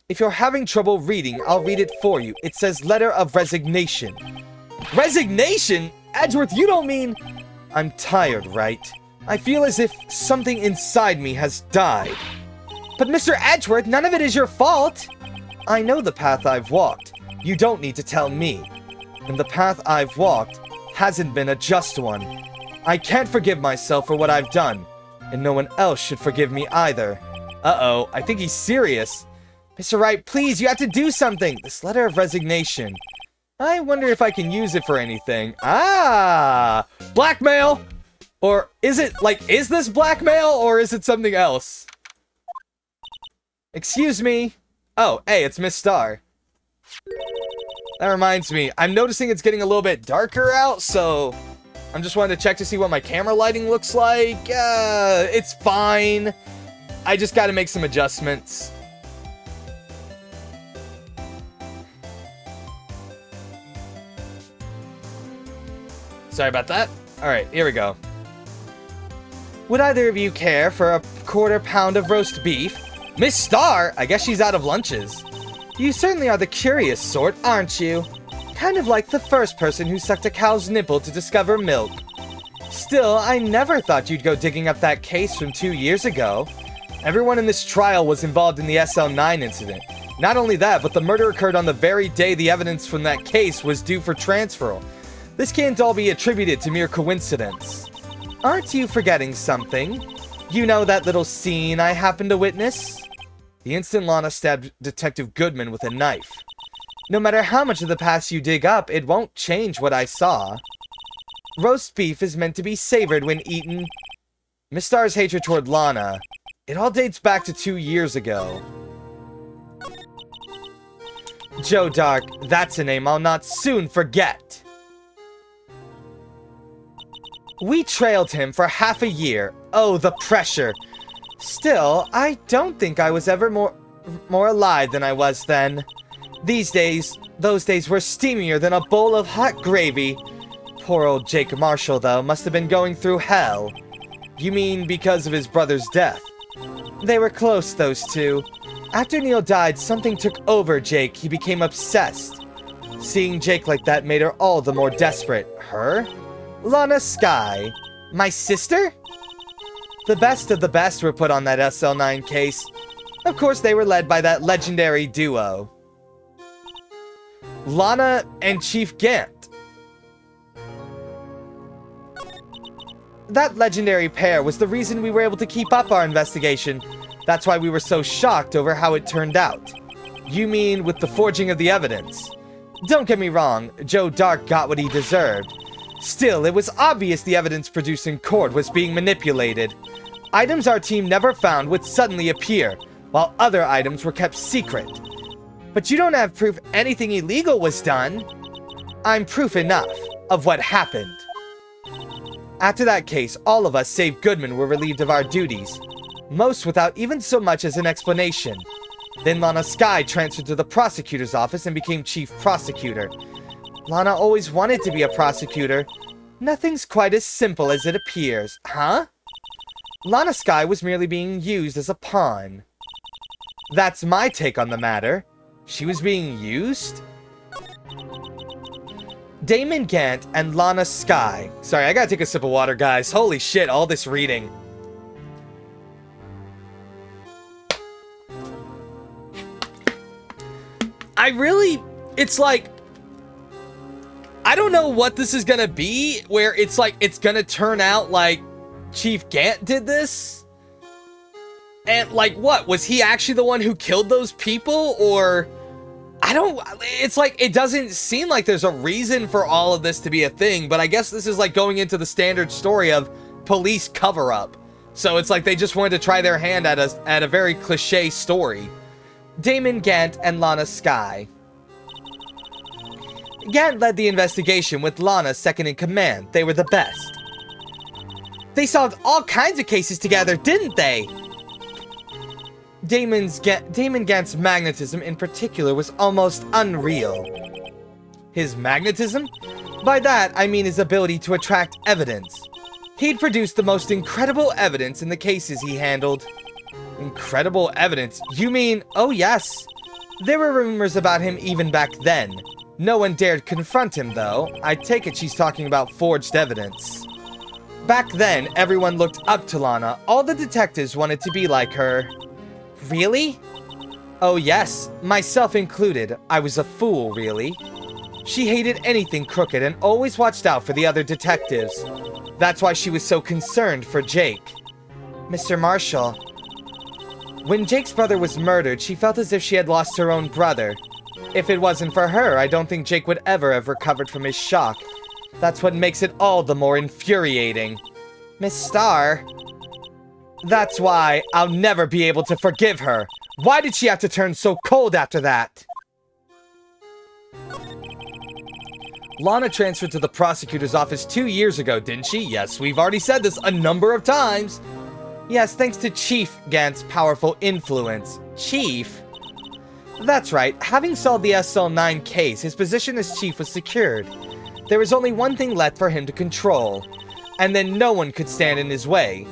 If you're having trouble reading, I'll read it for you. It says letter of resignation. Resignation? Edgeworth, you don't mean... I'm tired, Wright. I feel as if something inside me has died. But Mr. Edgeworth, none of it is your fault. I know the path I've walked. You don't need to tell me. And the path I've walked hasn't been a just one. I can't forgive myself for what I've done, and no one else should forgive me either. Uh-oh, I think he's serious. Mr. Wright, please, you have to do something! This letter of resignation. I wonder if I can use it for anything. Ah! Blackmail! Or is it, like, is this blackmail, or is it something else? Excuse me. Oh, hey, it's Miss Star. That reminds me, I'm noticing it's getting a little bit darker out, so I'm just wanting to check to see what my camera lighting looks like. It's fine. I just gotta make some adjustments. Sorry about that. Alright, here we go. Would either of you care for a quarter pound of roast beef? Miss Star? I guess she's out of lunches. You certainly are the curious sort, aren't you? Kind of like the first person who sucked a cow's nipple to discover milk. Still, I never thought you'd go digging up that case from 2 years ago. Everyone in this trial was involved in the SL9 incident. Not only that, but the murder occurred on the very day the evidence from that case was due for transferal. This can't all be attributed to mere coincidence. Aren't you forgetting something? You know that little scene I happened to witness? The instant Lana stabbed Detective Goodman with a knife. No matter how much of the past you dig up, it won't change what I saw. Roast beef is meant to be savored when eaten. Miss Star's hatred toward Lana. It all dates back to 2 years ago. Joe Dark, that's a name I'll not soon forget. We trailed him for half a year. Oh, the pressure. Still, I don't think I was ever more alive than I was then. Those days were steamier than a bowl of hot gravy. Poor old Jake Marshall, though, must have been going through hell. You mean because of his brother's death? They were close, those two. After Neil died, something took over Jake. He became obsessed. Seeing Jake like that made her all the more desperate. Her? Lana Skye. My sister? The best of the best were put on that SL9 case. Of course, they were led by that legendary duo. Lana and Chief Gant. That legendary pair was the reason we were able to keep up our investigation. That's why we were so shocked over how it turned out. You mean with the forging of the evidence? Don't get me wrong, Joe Dark got what he deserved. Still, it was obvious the evidence produced in court was being manipulated. Items our team never found would suddenly appear, while other items were kept secret. But you don't have proof anything illegal was done. I'm proof enough of what happened. After that case, all of us save Goodman were relieved of our duties, most without even so much as an explanation. Then Lana Skye transferred to the prosecutor's office and became chief prosecutor. Lana always wanted to be a prosecutor. Nothing's quite as simple as it appears, huh? Lana Skye was merely being used as a pawn. That's my take on the matter. She was being used? Damon Gant and Lana Skye. Sorry, I gotta take a sip of water, guys. Holy shit, all this reading. It's like, I don't know what this is gonna be, where it's like, it's gonna turn out like Chief Gant did this? And like, what? Was he actually the one who killed those people? Or, it's like, it doesn't seem like there's a reason for all of this to be a thing, but I guess this is like going into the standard story of police cover-up. So it's like they just wanted to try their hand at a very cliche story. Damon Gant and Lana Skye. Gant led the investigation with Lana second in command. They were the best. They solved all kinds of cases together, didn't they? Damon Gant's magnetism in particular was almost unreal. His magnetism? By that, I mean his ability to attract evidence. He'd produced the most incredible evidence in the cases he handled. Incredible evidence? You mean, oh yes. There were rumors about him even back then. No one dared confront him, though. I take it she's talking about forged evidence. Back then, everyone looked up to Lana. All the detectives wanted to be like her. Really? Oh yes, myself included. I was a fool, really. She hated anything crooked and always watched out for the other detectives. That's why she was so concerned for Jake. Mr. Marshall. When Jake's brother was murdered, she felt as if she had lost her own brother. If it wasn't for her, I don't think Jake would ever have recovered from his shock. That's what makes it all the more infuriating. Miss Star? That's why I'll never be able to forgive her. Why did she have to turn so cold after that? Lana transferred to the prosecutor's office 2 years ago, didn't she? Yes, we've already said this a number of times. Yes, thanks to Chief Gant's powerful influence. Chief? That's right. Having solved the SL9 case, his position as chief was secured. There was only one thing left for him to control, and then no one could stand in his way.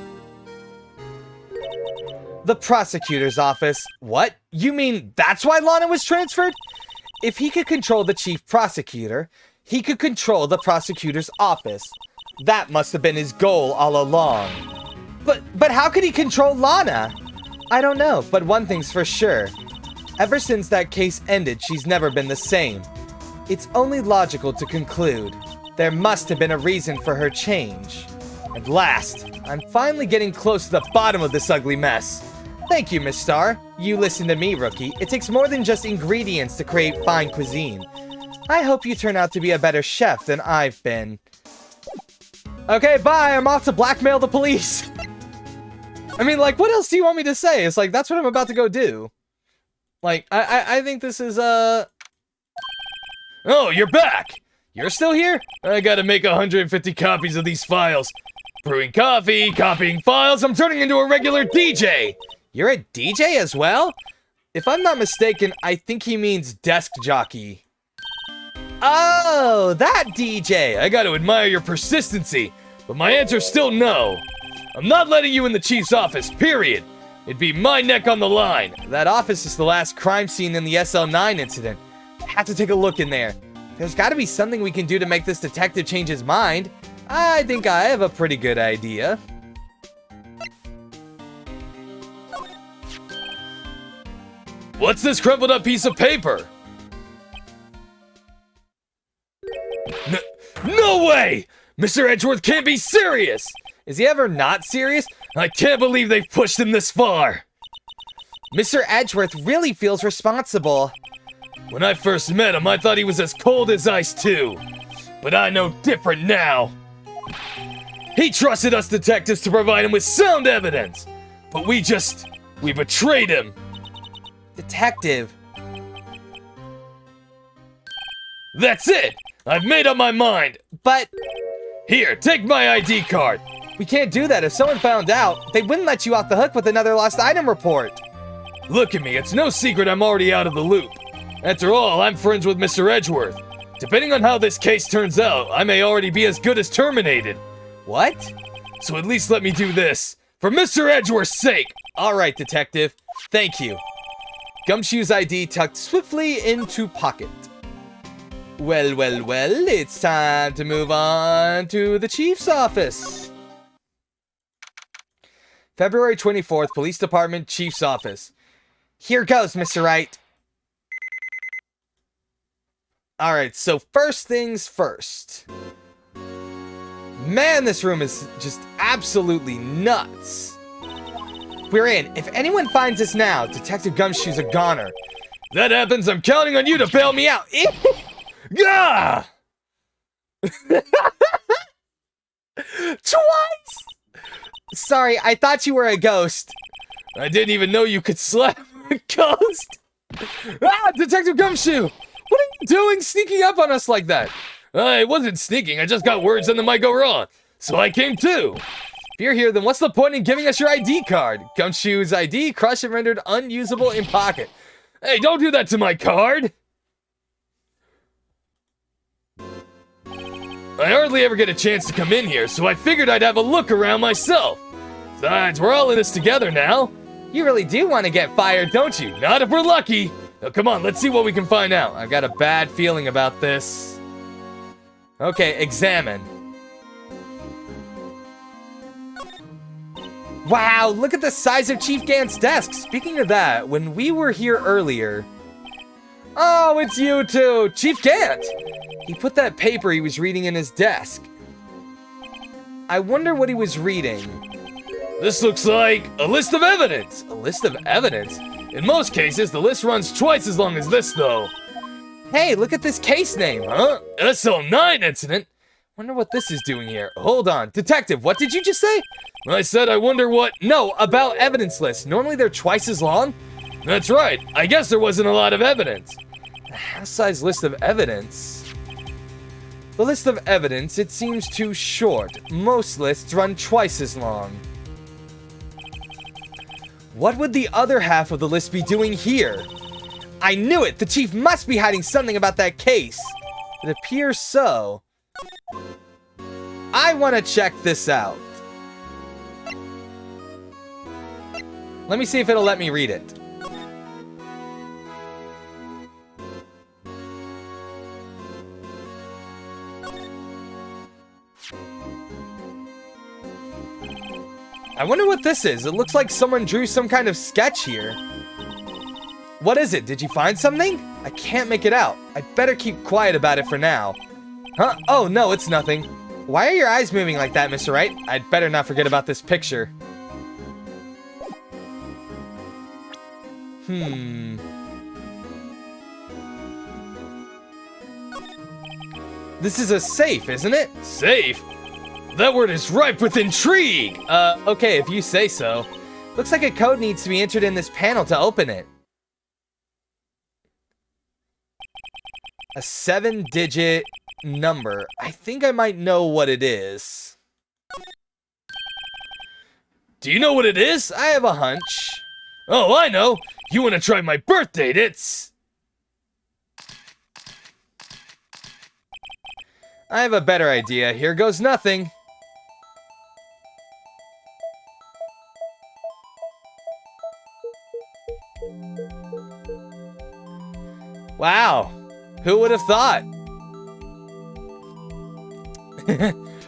The prosecutor's office. What? You mean that's why Lana was transferred? If he could control the chief prosecutor, he could control the prosecutor's office. That must have been his goal all along. But how could he control Lana? I don't know, but one thing's for sure. Ever since that case ended, she's never been the same. It's only logical to conclude there must have been a reason for her change. At last, I'm finally getting close to the bottom of this ugly mess. Thank you, Miss Star. You listen to me, Rookie. It takes more than just ingredients to create fine cuisine. I hope you turn out to be a better chef than I've been. Okay, bye. I'm off to blackmail the police. I mean, like, what else do you want me to say? It's like, that's what I'm about to go do. Like, I think this is, Oh, you're back! You're still here? I gotta make 150 copies of these files. Brewing coffee, copying files, I'm turning into a regular DJ! You're a DJ as well? If I'm not mistaken, I think he means desk jockey. Oh, that DJ! I gotta admire your persistency, but my answer's still no. I'm not letting you in the chief's office, period. It'd be my neck on the line. That office is the last crime scene in the SL9 incident. Have to take a look in there. There's gotta be something we can do to make this detective change his mind. I think I have a pretty good idea. What's this crumpled up piece of paper? No way! Mr. Edgeworth can't be serious! Is he ever not serious? I can't believe they've pushed him this far! Mr. Edgeworth really feels responsible. When I first met him, I thought he was as cold as ice too. But I know different now. He trusted us detectives to provide him with sound evidence. But we betrayed him. Detective. That's it! I've made up my mind. But... Here, take my ID card. We can't do that. If someone found out, they wouldn't let you off the hook with another lost item report. Look at me, it's no secret I'm already out of the loop. After all, I'm friends with Mr. Edgeworth. Depending on how this case turns out, I may already be as good as terminated. What? So at least let me do this. For Mr. Edgeworth's sake. Alright, detective. Thank you. Gumshoe's ID tucked swiftly into pocket. Well, it's time to move on to the chief's office. February 24th, Police Department, Chief's Office. Here goes, Mr. Wright. Alright, so first things first. Man, this room is just absolutely nuts. We're in. If anyone finds us now, Detective Gumshoe's a goner. That happens, I'm counting on you to bail me out. Gah! Twice! Sorry, I thought you were a ghost. I didn't even know you could slap a ghost. Ah, Detective Gumshoe! What are you doing sneaking up on us like that? I wasn't sneaking, I just got words and they might go wrong. So I came too. If you're here, then what's the point in giving us your ID card? Gumshoe's ID, crushed and rendered unusable in pocket. Hey, don't do that to my card! I hardly ever get a chance to come in here, so I figured I'd have a look around myself. Besides, we're all in this together now. You really do want to get fired, don't you? Not if we're lucky. Now come on, let's see what we can find out. I've got a bad feeling about this. Okay, examine. Wow, look at the size of Chief Gant's desk. Speaking of that, when we were here earlier... Oh, it's you two! Chief Gant! He put that paper he was reading in his desk. I wonder what he was reading. This looks like a list of evidence. A list of evidence? In most cases, the list runs twice as long as this, though. Hey, look at this case name. Huh? SL9 incident? Wonder what this is doing here. Hold on. Detective, what did you just say? I said I wonder what... No, about evidence lists. Normally they're twice as long. That's right. I guess there wasn't a lot of evidence. A half-size list of evidence. The list of evidence, it seems too short. Most lists run twice as long. What would the other half of the list be doing here? I knew it! The chief must be hiding something about that case. It appears so. I want to check this out. Let me see if it'll let me read it. I wonder what this is. It looks like someone drew some kind of sketch here. What is it? Did you find something? I can't make it out. I'd better keep quiet about it for now. Huh? Oh, no, it's nothing. Why are your eyes moving like that, Mr. Wright? I'd better not forget about this picture. This is a safe, isn't it? Safe? That word is ripe with intrigue! Okay, if you say so. Looks like a code needs to be entered in this panel to open it. A 7-digit number. I think I might know what it is. Do you know what it is? I have a hunch. Oh, I know! You want to try my birth date, it's... I have a better idea. Here goes nothing. Wow. Who would have thought?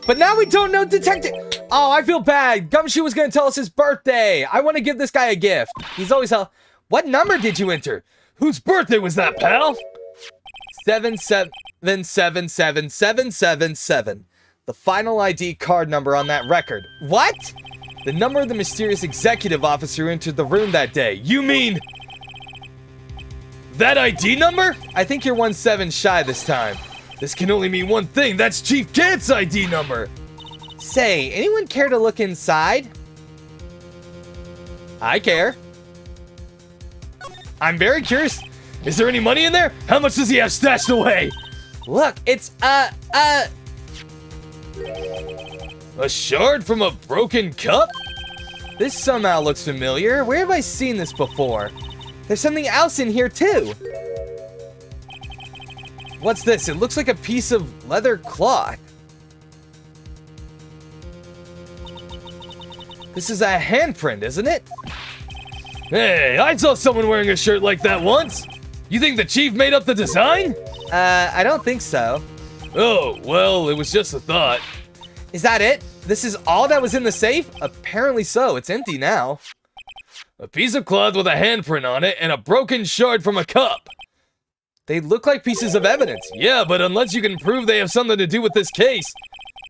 But now we don't know Detective... Oh, I feel bad. Gumshoe was going to tell us his birthday. I want to give this guy a gift. He's always hell. What number did you enter? Whose birthday was that, pal? 777777. The final ID card number on that record. What? The number of the mysterious executive officer who entered the room that day. You mean... that ID number? I think you're 1-7 shy this time. This can only mean one thing. That's Chief Gant's ID number. Say, anyone care to look inside? I care. I'm very curious. Is there any money in there? How much does he have stashed away? Look, it's, a shard from a broken cup? This somehow looks familiar. Where have I seen this before? There's something else in here, too. What's this? It looks like a piece of leather cloth. This is a handprint, isn't it? Hey, I saw someone wearing a shirt like that once. You think the chief made up the design? I don't think so. Oh, well, it was just a thought. Is that it? This is all that was in the safe? Apparently so. It's empty now. A piece of cloth with a handprint on it and a broken shard from a cup. They look like pieces of evidence. Yeah, but unless you can prove they have something to do with this case,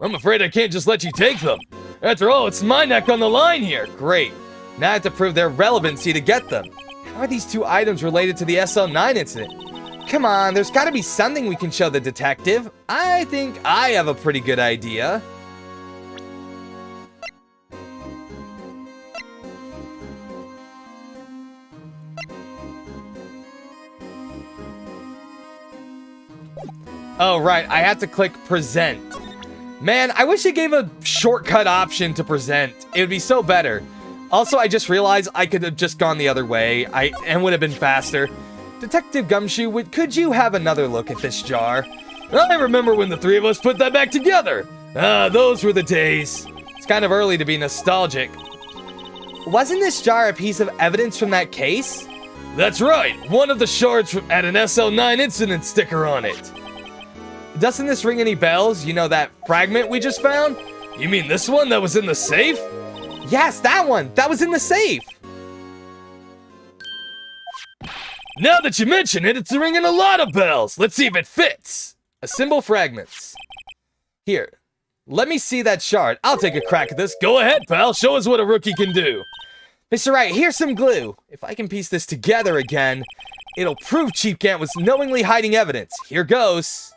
I'm afraid I can't just let you take them. After all, it's my neck on the line here. Great. Now I have to prove their relevancy to get them. How are these two items related to the SL9 incident? Come on, there's got to be something we can show the detective. I think I have a pretty good idea. Oh, right, I have to click present. Man, I wish it gave a shortcut option to present. It would be so better. Also, I just realized I could have just gone the other way and would have been faster. Detective Gumshoe, could you have another look at this jar? I remember when the three of us put that back together. Ah, those were the days. It's kind of early to be nostalgic. Wasn't this jar a piece of evidence from that case? That's right. One of the shards had an SL9 incident sticker on it. Doesn't this ring any bells? You know that fragment we just found? You mean this one that was in the safe? Yes, that one! That was in the safe! Now that you mention it, it's ringing a lot of bells. Let's see if it fits. Assemble fragments. Here. Let me see that chart. I'll take a crack at this. Go ahead, pal. Show us what a rookie can do. Mr. Wright, here's some glue. If I can piece this together again, it'll prove Chief Gant was knowingly hiding evidence. Here goes.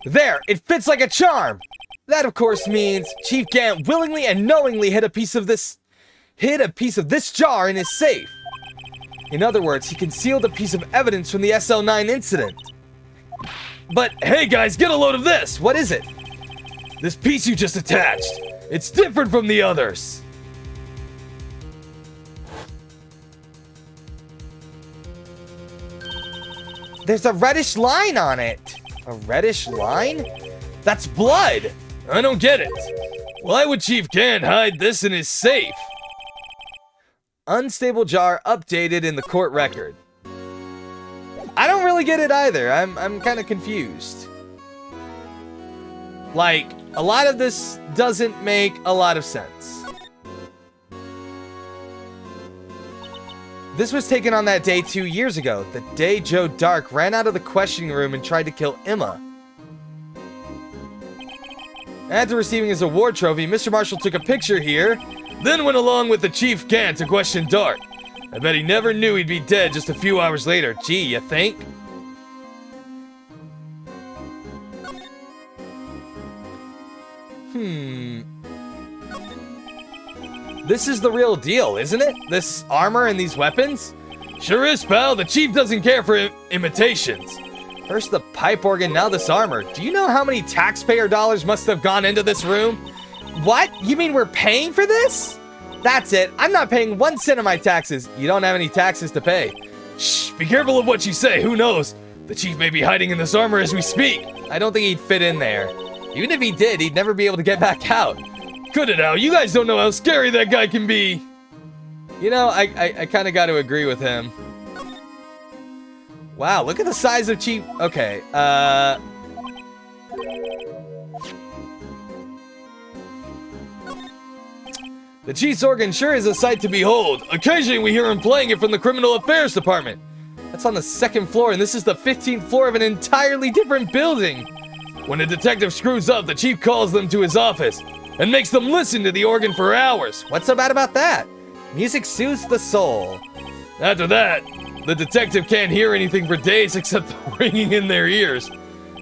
There, it fits like a charm. That, of course, means Chief Gant willingly and knowingly hid a piece of this jar in his safe. In other words, he concealed a piece of evidence from the SL9 incident. But hey guys, get a load of this! What is it? This piece you just attached. It's different from the others. There's a reddish line on it. A reddish line? That's blood! I don't get it. Why would Chief Gant hide this in his safe? Unstable jar updated in the court record. I don't really get it either. I'm kind of confused. Like, a lot of this doesn't make a lot of sense. This was taken on that day 2 years ago, the day Joe Dark ran out of the questioning room and tried to kill Emma. After receiving his award trophy, Mr. Marshall took a picture here, then went along with the Chief Gant to question Dark. I bet he never knew he'd be dead just a few hours later. Gee, you think? This is the real deal, isn't it? This armor and these weapons? Sure is, pal. The Chief doesn't care for imitations. First the pipe organ, now this armor. Do you know how many taxpayer dollars must have gone into this room? What? You mean we're paying for this? That's it. I'm not paying 1 cent of my taxes. You don't have any taxes to pay. Shh, be careful of what you say. Who knows? The Chief may be hiding in this armor as we speak. I don't think he'd fit in there. Even if he did, he'd never be able to get back out. Cut it out. You guys don't know how scary that guy can be. You know, I kind of got to agree with him. Wow, look at the size of Chief... Okay, The Chief's organ sure is a sight to behold. Occasionally we hear him playing it from the Criminal Affairs Department. That's on the 2nd floor, and this is the 15th floor of an entirely different building. When a detective screws up, the Chief calls them to his office and makes them listen to the organ for hours. What's so bad about that? Music soothes the soul. After that, the detective can't hear anything for days except the ringing in their ears.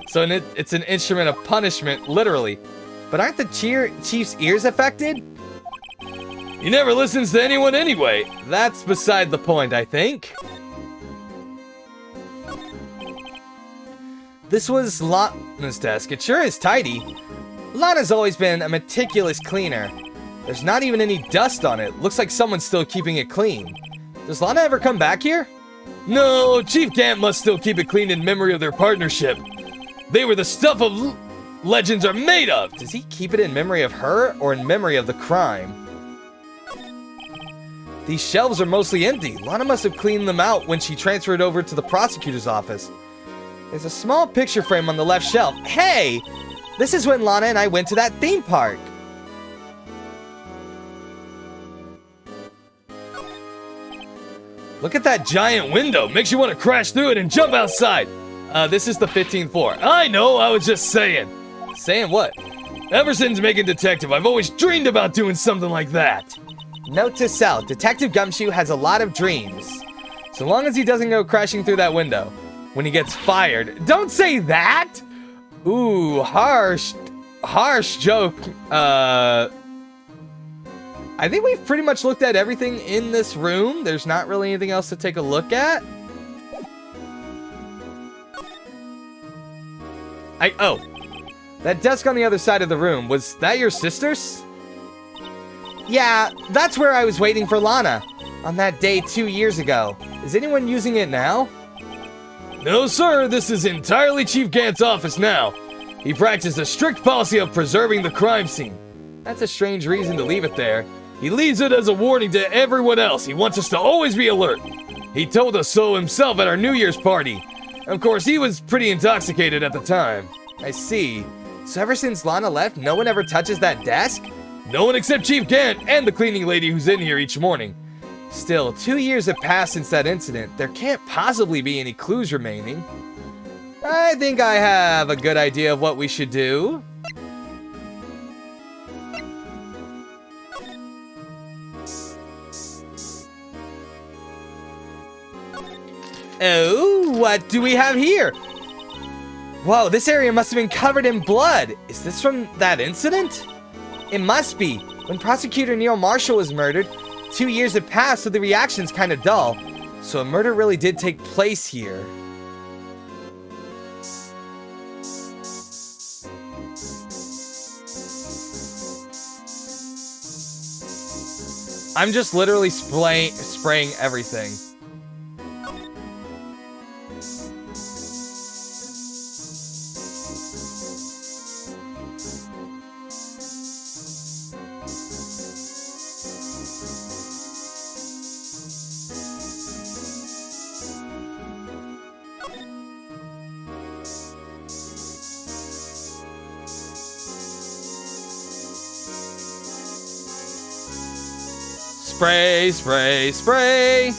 So it's an instrument of punishment, literally. But aren't the Chief's ears affected? He never listens to anyone anyway. That's beside the point, I think. This was Lana's desk. It sure is tidy. Lana's always been a meticulous cleaner. There's not even any dust on it. Looks like someone's still keeping it clean. Does Lana ever come back here? No, Chief Gant must still keep it clean in memory of their partnership. They were the stuff of legends are made of. Does he keep it in memory of her or in memory of the crime? These shelves are mostly empty. Lana must have cleaned them out when she transferred over to the prosecutor's office. There's a small picture frame on the left shelf. Hey! This is when Lana and I went to that theme park. Look at that giant window. Makes you want to crash through it and jump outside. This is the 15th floor. I know, I was just saying. Saying what? Ever since making Detective, I've always dreamed about doing something like that. Note to self, Detective Gumshoe has a lot of dreams. So long as he doesn't go crashing through that window when he gets fired. Don't say that! Ooh, harsh joke. I think we've pretty much looked at everything in this room. There's not really anything else to take a look at. Oh, that desk on the other side of the room, was that your sister's? Yeah, that's where I was waiting for Lana on that day 2 years ago. Is anyone using it now? No, sir. This is entirely Chief Gant's office now. He practiced a strict policy of preserving the crime scene. That's a strange reason to leave it there. He leaves it as a warning to everyone else. He wants us to always be alert. He told us so himself at our New Year's party. Of course, he was pretty intoxicated at the time. I see. So ever since Lana left, no one ever touches that desk? No one except Chief Gant and the cleaning lady who's in here each morning. Still, 2 years have passed since that incident. There can't possibly be any clues remaining. I think I have a good idea of what we should do. Oh, what do we have here? Whoa, this area must have been covered in blood. Is this from that incident? It must be. When Prosecutor Neil Marshall was murdered, 2 years had passed, so the reaction's kind of dull. So a murder really did take place here. I'm just literally spraying everything. Spray, spray, spray.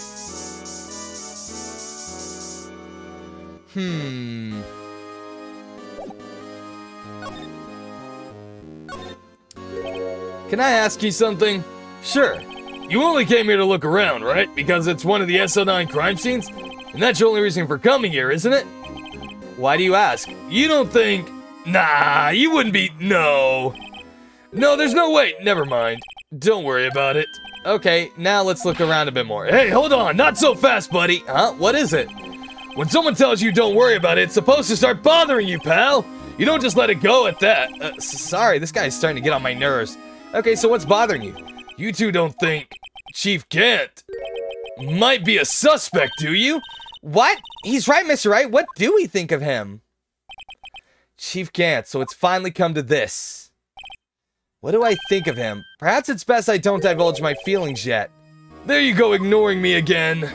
Can I ask you something? Sure. You only came here to look around, right? Because it's one of the SO9 crime scenes? And that's your only reason for coming here, isn't it? Why do you ask? You don't think... Nah, you wouldn't be... No. No, there's no way. Never mind. Don't worry about it. Okay, now let's look around a bit more. Hey, hold on. Not so fast, buddy. Huh? What is it? When someone tells you don't worry about it, it's supposed to start bothering you, pal. You don't just let it go at that. Sorry, this guy's starting to get on my nerves. Okay, so what's bothering you? You two don't think Chief Gant might be a suspect, do you? What? He's right, Mr. Wright. What do we think of him? Chief Gant, so it's finally come to this. What do I think of him? Perhaps it's best I don't divulge my feelings yet. There you go, ignoring me again.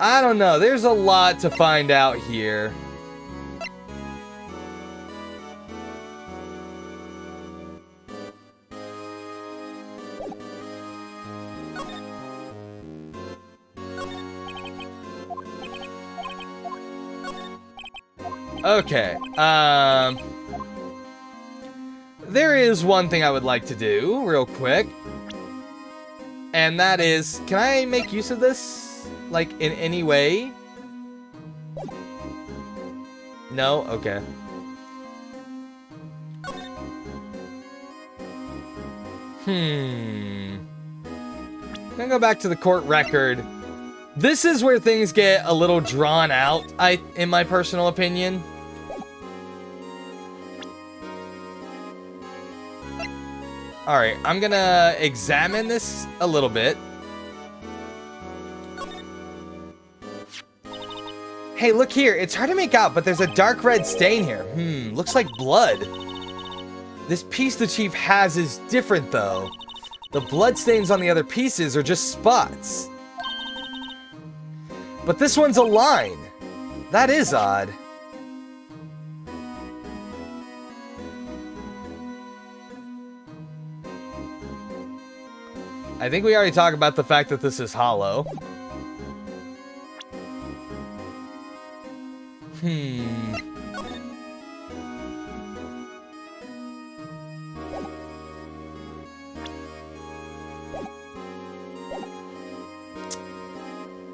I don't know. There's a lot to find out here. Okay, there is one thing I would like to do, real quick. And that is, can I make use of this? Like, in any way? No? Okay. I'm gonna go back to the court record. This is where things get a little drawn out, in my personal opinion. Alright, I'm gonna examine this a little bit. Hey, look here. It's hard to make out, but there's a dark red stain here. Looks like blood. This piece the chief has is different, though. The blood stains on the other pieces are just spots. But this one's a line. That is odd. I think we already talked about the fact that this is hollow.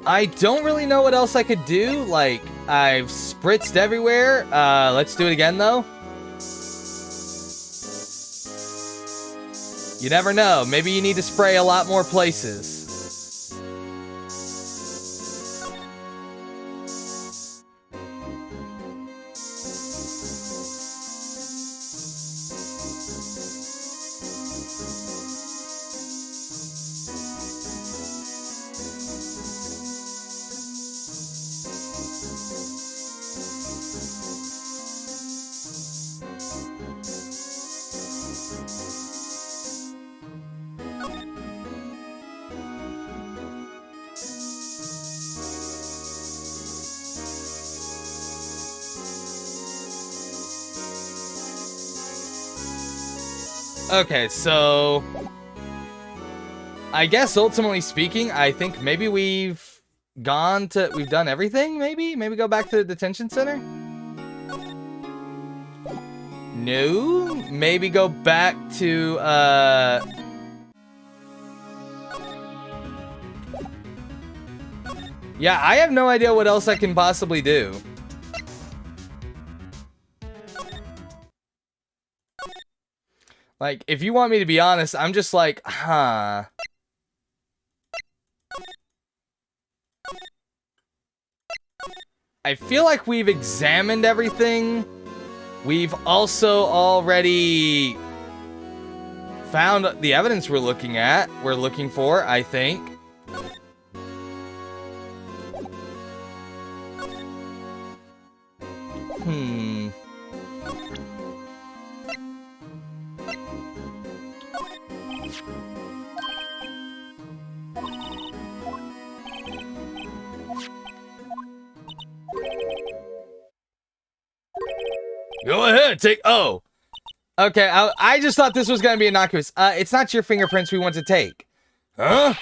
I don't really know what else I could do. Like, I've spritzed everywhere. Let's do it again, though. You never know. Maybe you need to spray a lot more places. Okay, so I guess ultimately speaking, I think maybe we've done everything, maybe? Maybe go back to the detention center? No? Maybe go back to, yeah, I have no idea what else I can possibly do. Like, if you want me to be honest, I'm just like, huh. I feel like we've examined everything. We've also already found the evidence we're looking for, I think. Go ahead, oh. Okay, I just thought this was gonna be innocuous. It's not your fingerprints we want to take. Huh?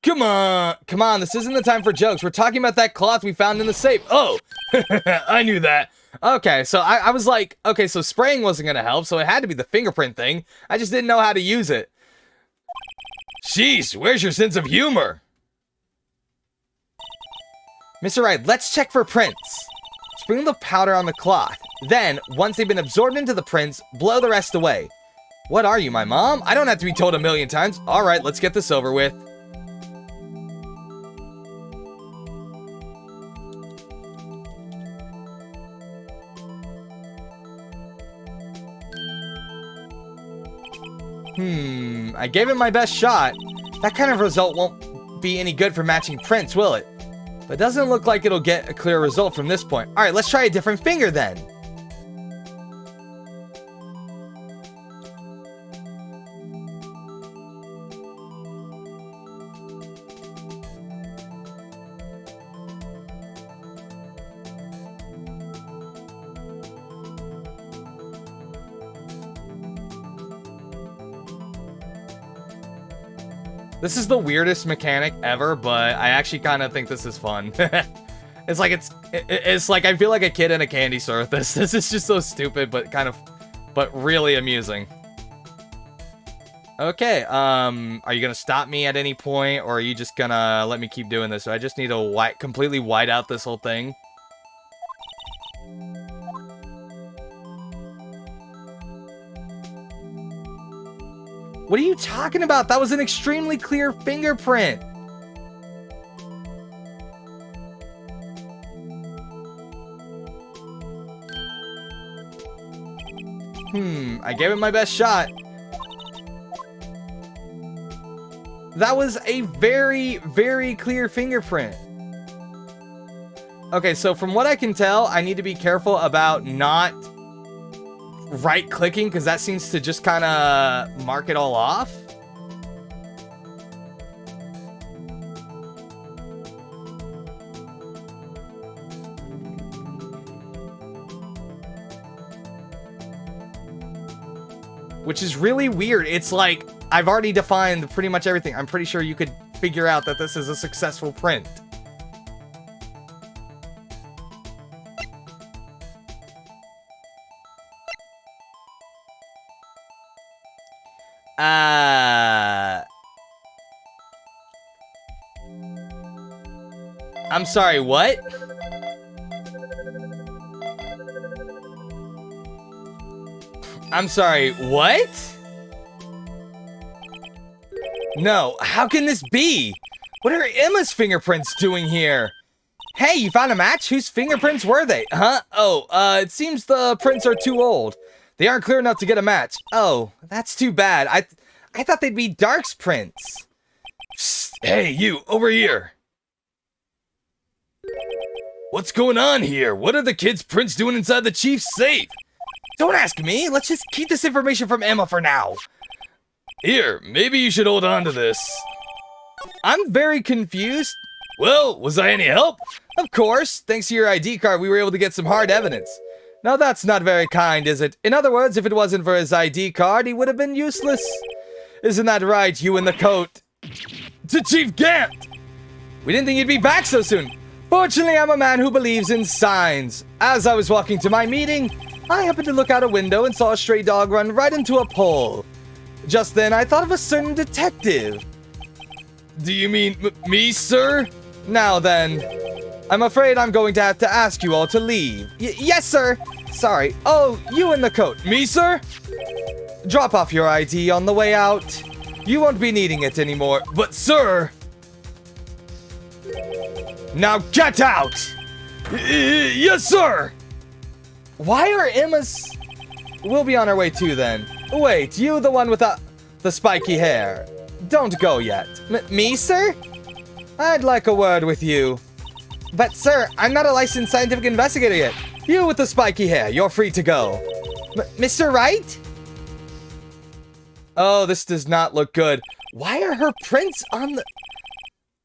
Come on, this isn't the time for jokes. We're talking about that cloth we found in the safe. Oh, I knew that. Okay, so I was like, okay, so spraying wasn't gonna help, so it had to be the fingerprint thing. I just didn't know how to use it. Sheesh, where's your sense of humor? Mr. Wright, let's check for prints. Sprinkle the powder on the cloth. Then, once they've been absorbed into the prints, blow the rest away. What are you, my mom? I don't have to be told a million times. Alright, let's get this over with. I gave it my best shot. That kind of result won't be any good for matching prints, will it? But it doesn't look like it'll get a clear result from this point. Alright, let's try a different finger then. This is the weirdest mechanic ever, but I actually kind of think this is fun. It's like I feel like a kid in a candy store with this. This is just so stupid, but really amusing. Okay, are you gonna stop me at any point, or are you just gonna let me keep doing this? So I just need to completely white out this whole thing. What are you talking about? That was an extremely clear fingerprint. I gave it my best shot. That was a very, very clear fingerprint. Okay, so from what I can tell, I need to be careful about not right-clicking, because that seems to just kind of mark it all off. Which is really weird. It's like, I've already defined pretty much everything. I'm pretty sure you could figure out that this is a successful print. I'm sorry, what? I'm sorry, what? No, how can this be? What are Emma's fingerprints doing here? Hey, you found a match? Whose fingerprints were they? Huh? Oh, it seems the prints are too old. They aren't clear enough to get a match. Oh, that's too bad. I thought they'd be Dark's prints. Psst, hey, you, over here. What's going on here? What are the kids' prints doing inside the chief's safe? Don't ask me. Let's just keep this information from Emma for now. Here, maybe you should hold on to this. I'm very confused. Well, was I any help? Of course. Thanks to your ID card, we were able to get some hard evidence. Now that's not very kind, is it? In other words, if it wasn't for his ID card, he would have been useless. Isn't that right, you in the coat? To Chief Gant! We didn't think you'd be back so soon. Fortunately, I'm a man who believes in signs. As I was walking to my meeting, I happened to look out a window and saw a stray dog run right into a pole. Just then, I thought of a certain detective. Do you mean me, sir? Now then, I'm afraid I'm going to have to ask you all to leave. Yes, sir. Sorry. Oh, you in the coat. Me, sir? Drop off your ID on the way out. You won't be needing it anymore. But, sir... Now get out! Yes, sir! Why are Emma's... We'll be on our way too, then. Wait, you the one with the spiky hair. Don't go yet. Me, sir? I'd like a word with you. But, sir, I'm not a licensed scientific investigator yet. You with the spiky hair, you're free to go. Mr. Wright? Oh, this does not look good. Why are her prints on the...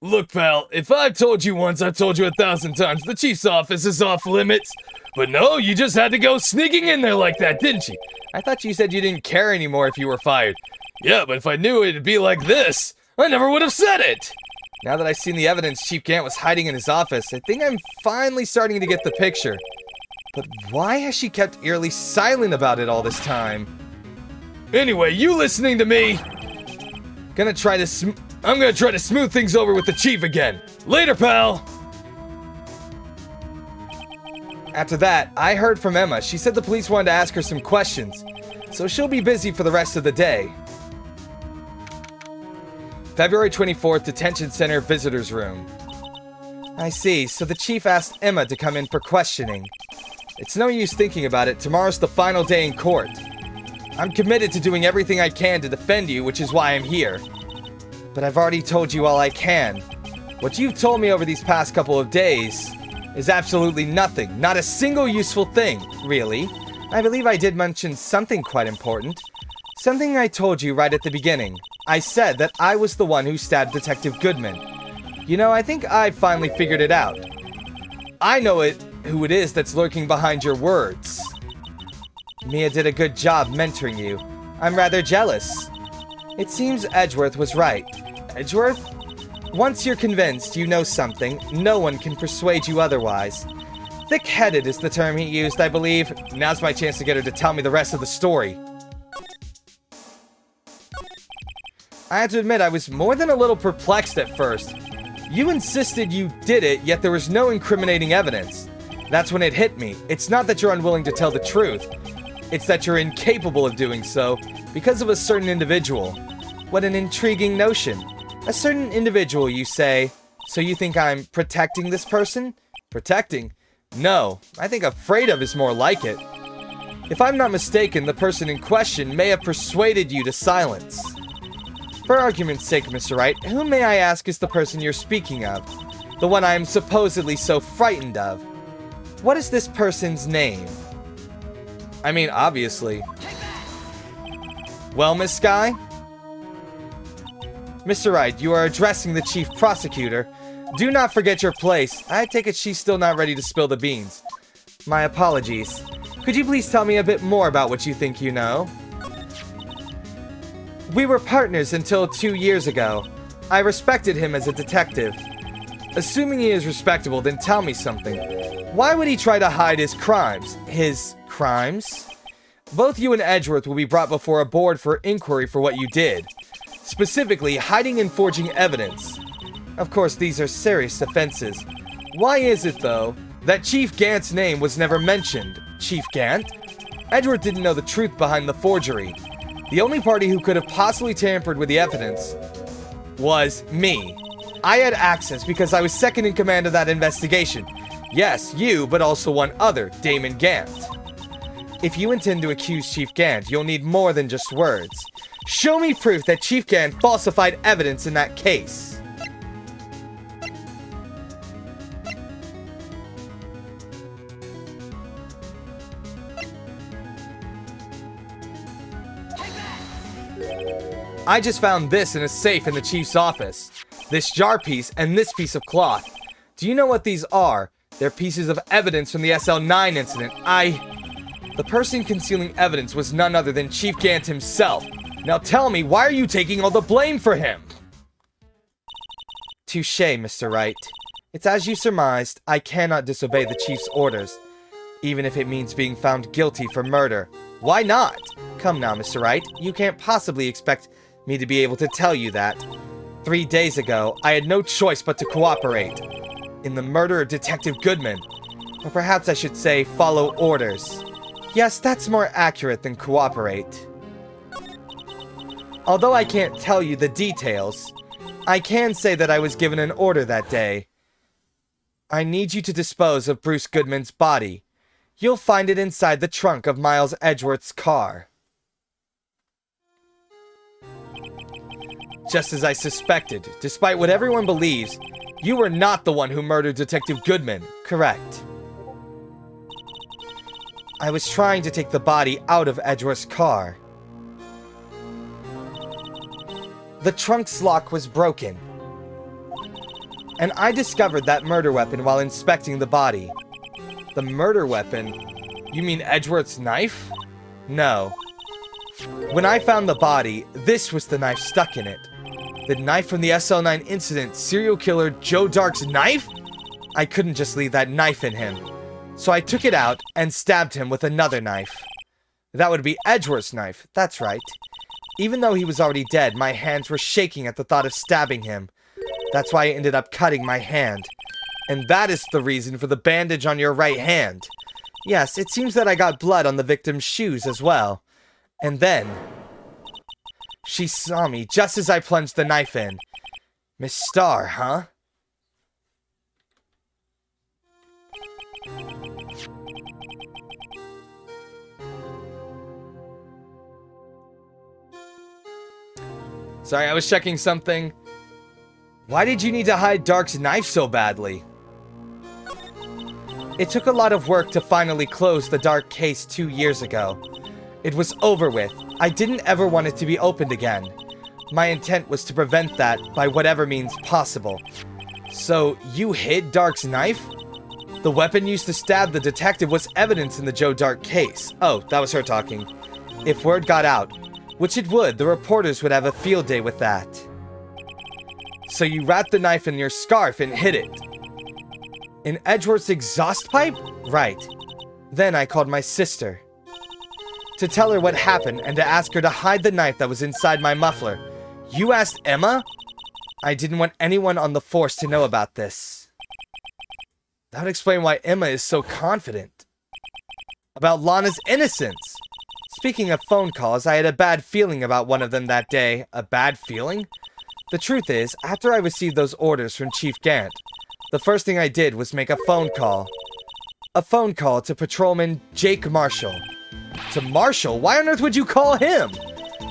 Look, pal, if I've told you once, I've told you 1,000 times, the chief's office is off limits. But no, you just had to go sneaking in there like that, didn't you? I thought you said you didn't care anymore if you were fired. Yeah, but if I knew it'd be like this, I never would have said it. Now that I've seen the evidence Chief Gant was hiding in his office, I think I'm finally starting to get the picture. But why has she kept eerily silent about it all this time? Anyway, you listening to me? I'm gonna try to smooth things over with the chief again. Later, pal! After that, I heard from Emma. She said the police wanted to ask her some questions, so she'll be busy for the rest of the day. February 24th, Detention Center Visitors Room. I see, so the chief asked Emma to come in for questioning. It's no use thinking about it. Tomorrow's the final day in court. I'm committed to doing everything I can to defend you, which is why I'm here. But I've already told you all I can. What you've told me over these past couple of days is absolutely nothing. Not a single useful thing, really. I believe I did mention something quite important. Something I told you right at the beginning. I said that I was the one who stabbed Detective Goodman. You know, I think I finally figured it out. I know who it is that's lurking behind your words. Mia did a good job mentoring you. I'm rather jealous. It seems Edgeworth was right. Edgeworth? Once you're convinced you know something, no one can persuade you otherwise. Thick-headed is the term he used, I believe. Now's my chance to get her to tell me the rest of the story. I have to admit, I was more than a little perplexed at first. You insisted you did it, yet there was no incriminating evidence. That's when it hit me. It's not that you're unwilling to tell the truth. It's that you're incapable of doing so because of a certain individual. What an intriguing notion. A certain individual, you say. So you think I'm protecting this person? Protecting? No, I think afraid of is more like it. If I'm not mistaken, the person in question may have persuaded you to silence. For argument's sake, Mr. Wright, who may I ask is the person you're speaking of? The one I am supposedly so frightened of. What is this person's name? I mean, obviously. Well, Miss Skye? Mr. Wright, you are addressing the chief prosecutor. Do not forget your place. I take it she's still not ready to spill the beans. My apologies. Could you please tell me a bit more about what you think you know? We were partners until 2 years ago. I respected him as a detective. Assuming he is respectable, then tell me something. Why would he try to hide his crimes? His crimes? Both you and Edgeworth will be brought before a board for inquiry for what you did. Specifically, hiding and forging evidence. Of course, these are serious offenses. Why is it, though, that Chief Gant's name was never mentioned? Chief Gant? Edgeworth didn't know the truth behind the forgery. The only party who could have possibly tampered with the evidence was me. I had access because I was second in command of that investigation. Yes, you, but also one other, Damon Gant. If you intend to accuse Chief Gant, you'll need more than just words. Show me proof that Chief Gant falsified evidence in that case. I just found this in a safe in the chief's office. This jar piece and this piece of cloth. Do you know what these are? They're pieces of evidence from the SL9 incident. The person concealing evidence was none other than Chief Gant himself. Now tell me, why are you taking all the blame for him? Touché, Mr. Wright. It's as you surmised, I cannot disobey the Chief's orders, even if it means being found guilty for murder. Why not? Come now, Mr. Wright, you can't possibly expect me to be able to tell you that. 3 days ago, I had no choice but to cooperate in the murder of Detective Goodman. Or perhaps I should say, follow orders. Yes, that's more accurate than cooperate. Although I can't tell you the details, I can say that I was given an order that day. I need you to dispose of Bruce Goodman's body. You'll find it inside the trunk of Miles Edgeworth's car. Just as I suspected, despite what everyone believes, you were not the one who murdered Detective Goodman, correct? I was trying to take the body out of Edgeworth's car. The trunk's lock was broken, and I discovered that murder weapon while inspecting the body. The murder weapon? You mean Edgeworth's knife? No. When I found the body, this was the knife stuck in it. The knife from the SL9 incident, serial killer Joe Dark's knife? I couldn't just leave that knife in him. So I took it out and stabbed him with another knife. That would be Edgeworth's knife, that's right. Even though he was already dead, my hands were shaking at the thought of stabbing him. That's why I ended up cutting my hand. And that is the reason for the bandage on your right hand. Yes, it seems that I got blood on the victim's shoes as well. And then she saw me just as I plunged the knife in. Miss Starr, huh? Sorry, I was checking something. Why did you need to hide Dark's knife so badly? It took a lot of work to finally close the Dark case 2 years ago. It was over with. I didn't ever want it to be opened again. My intent was to prevent that by whatever means possible. So, you hid Dark's knife? The weapon used to stab the detective was evidence in the Joe Dark case. Oh, that was her talking. If word got out, which it would, the reporters would have a field day with that. So you wrapped the knife in your scarf and hid it. In Edgeworth's exhaust pipe? Right. Then I called my sister to tell her what happened and to ask her to hide the knife that was inside my muffler. You asked Emma? I didn't want anyone on the force to know about this. That would explain why Emma is so confident about Lana's innocence. Speaking of phone calls, I had a bad feeling about one of them that day. A bad feeling? The truth is, after I received those orders from Chief Gant, the first thing I did was make a phone call. A phone call to Patrolman Jake Marshall. To Marshall? Why on earth would you call him?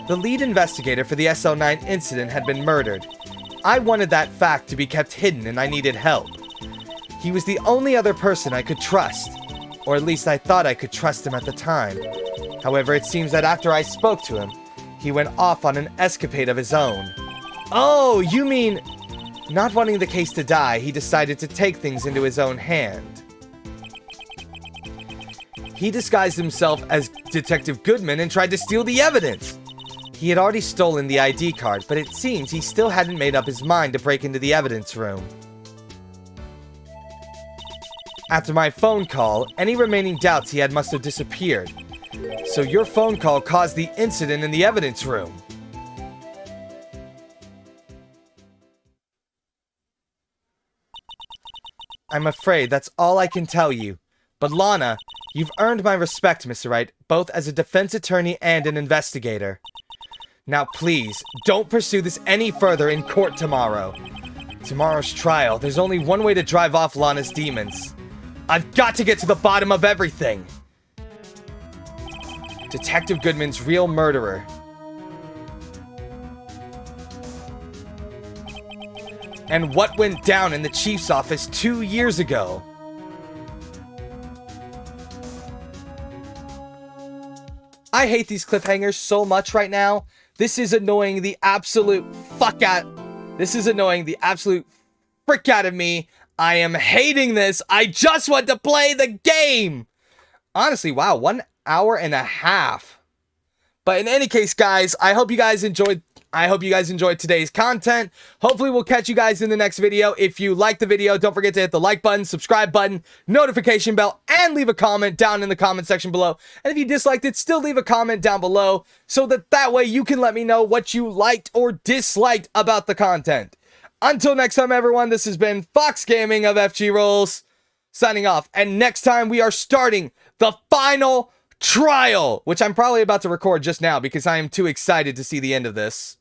The lead investigator for the SL9 incident had been murdered. I wanted that fact to be kept hidden and I needed help. He was the only other person I could trust. Or at least I thought I could trust him at the time. However, it seems that after I spoke to him, he went off on an escapade of his own. Oh, you mean... Not wanting the case to die, he decided to take things into his own hand. He disguised himself as Detective Goodman and tried to steal the evidence. He had already stolen the ID card, but it seems he still hadn't made up his mind to break into the evidence room. After my phone call, any remaining doubts he had must have disappeared. So your phone call caused the incident in the evidence room. I'm afraid that's all I can tell you. But Lana, you've earned my respect, Mr. Wright, both as a defense attorney and an investigator. Now please, don't pursue this any further in court tomorrow. Tomorrow's trial, there's only one way to drive off Lana's demons. I've got to get to the bottom of everything! Detective Goodman's real murderer. And what went down in the chief's office 2 years ago. I hate these cliffhangers so much right now. This is annoying the absolute fuck out. This is annoying the absolute frick out of me. I am hating this. I just want to play the game. Honestly, wow, 1 hour and a half. But in any case, guys, I hope you guys enjoyed today's content. Hopefully we'll catch you guys in the next video. If you liked the video, don't forget to hit the like button, subscribe button, notification bell, and leave a comment down in the comment section below. And if you disliked it, still leave a comment down below so that way you can let me know what you liked or disliked about the content. Until next time, everyone, this has been Fox Gaming of FGRolls signing off. And next time we are starting the final trial, which I'm probably about to record just now because I am too excited to see the end of this.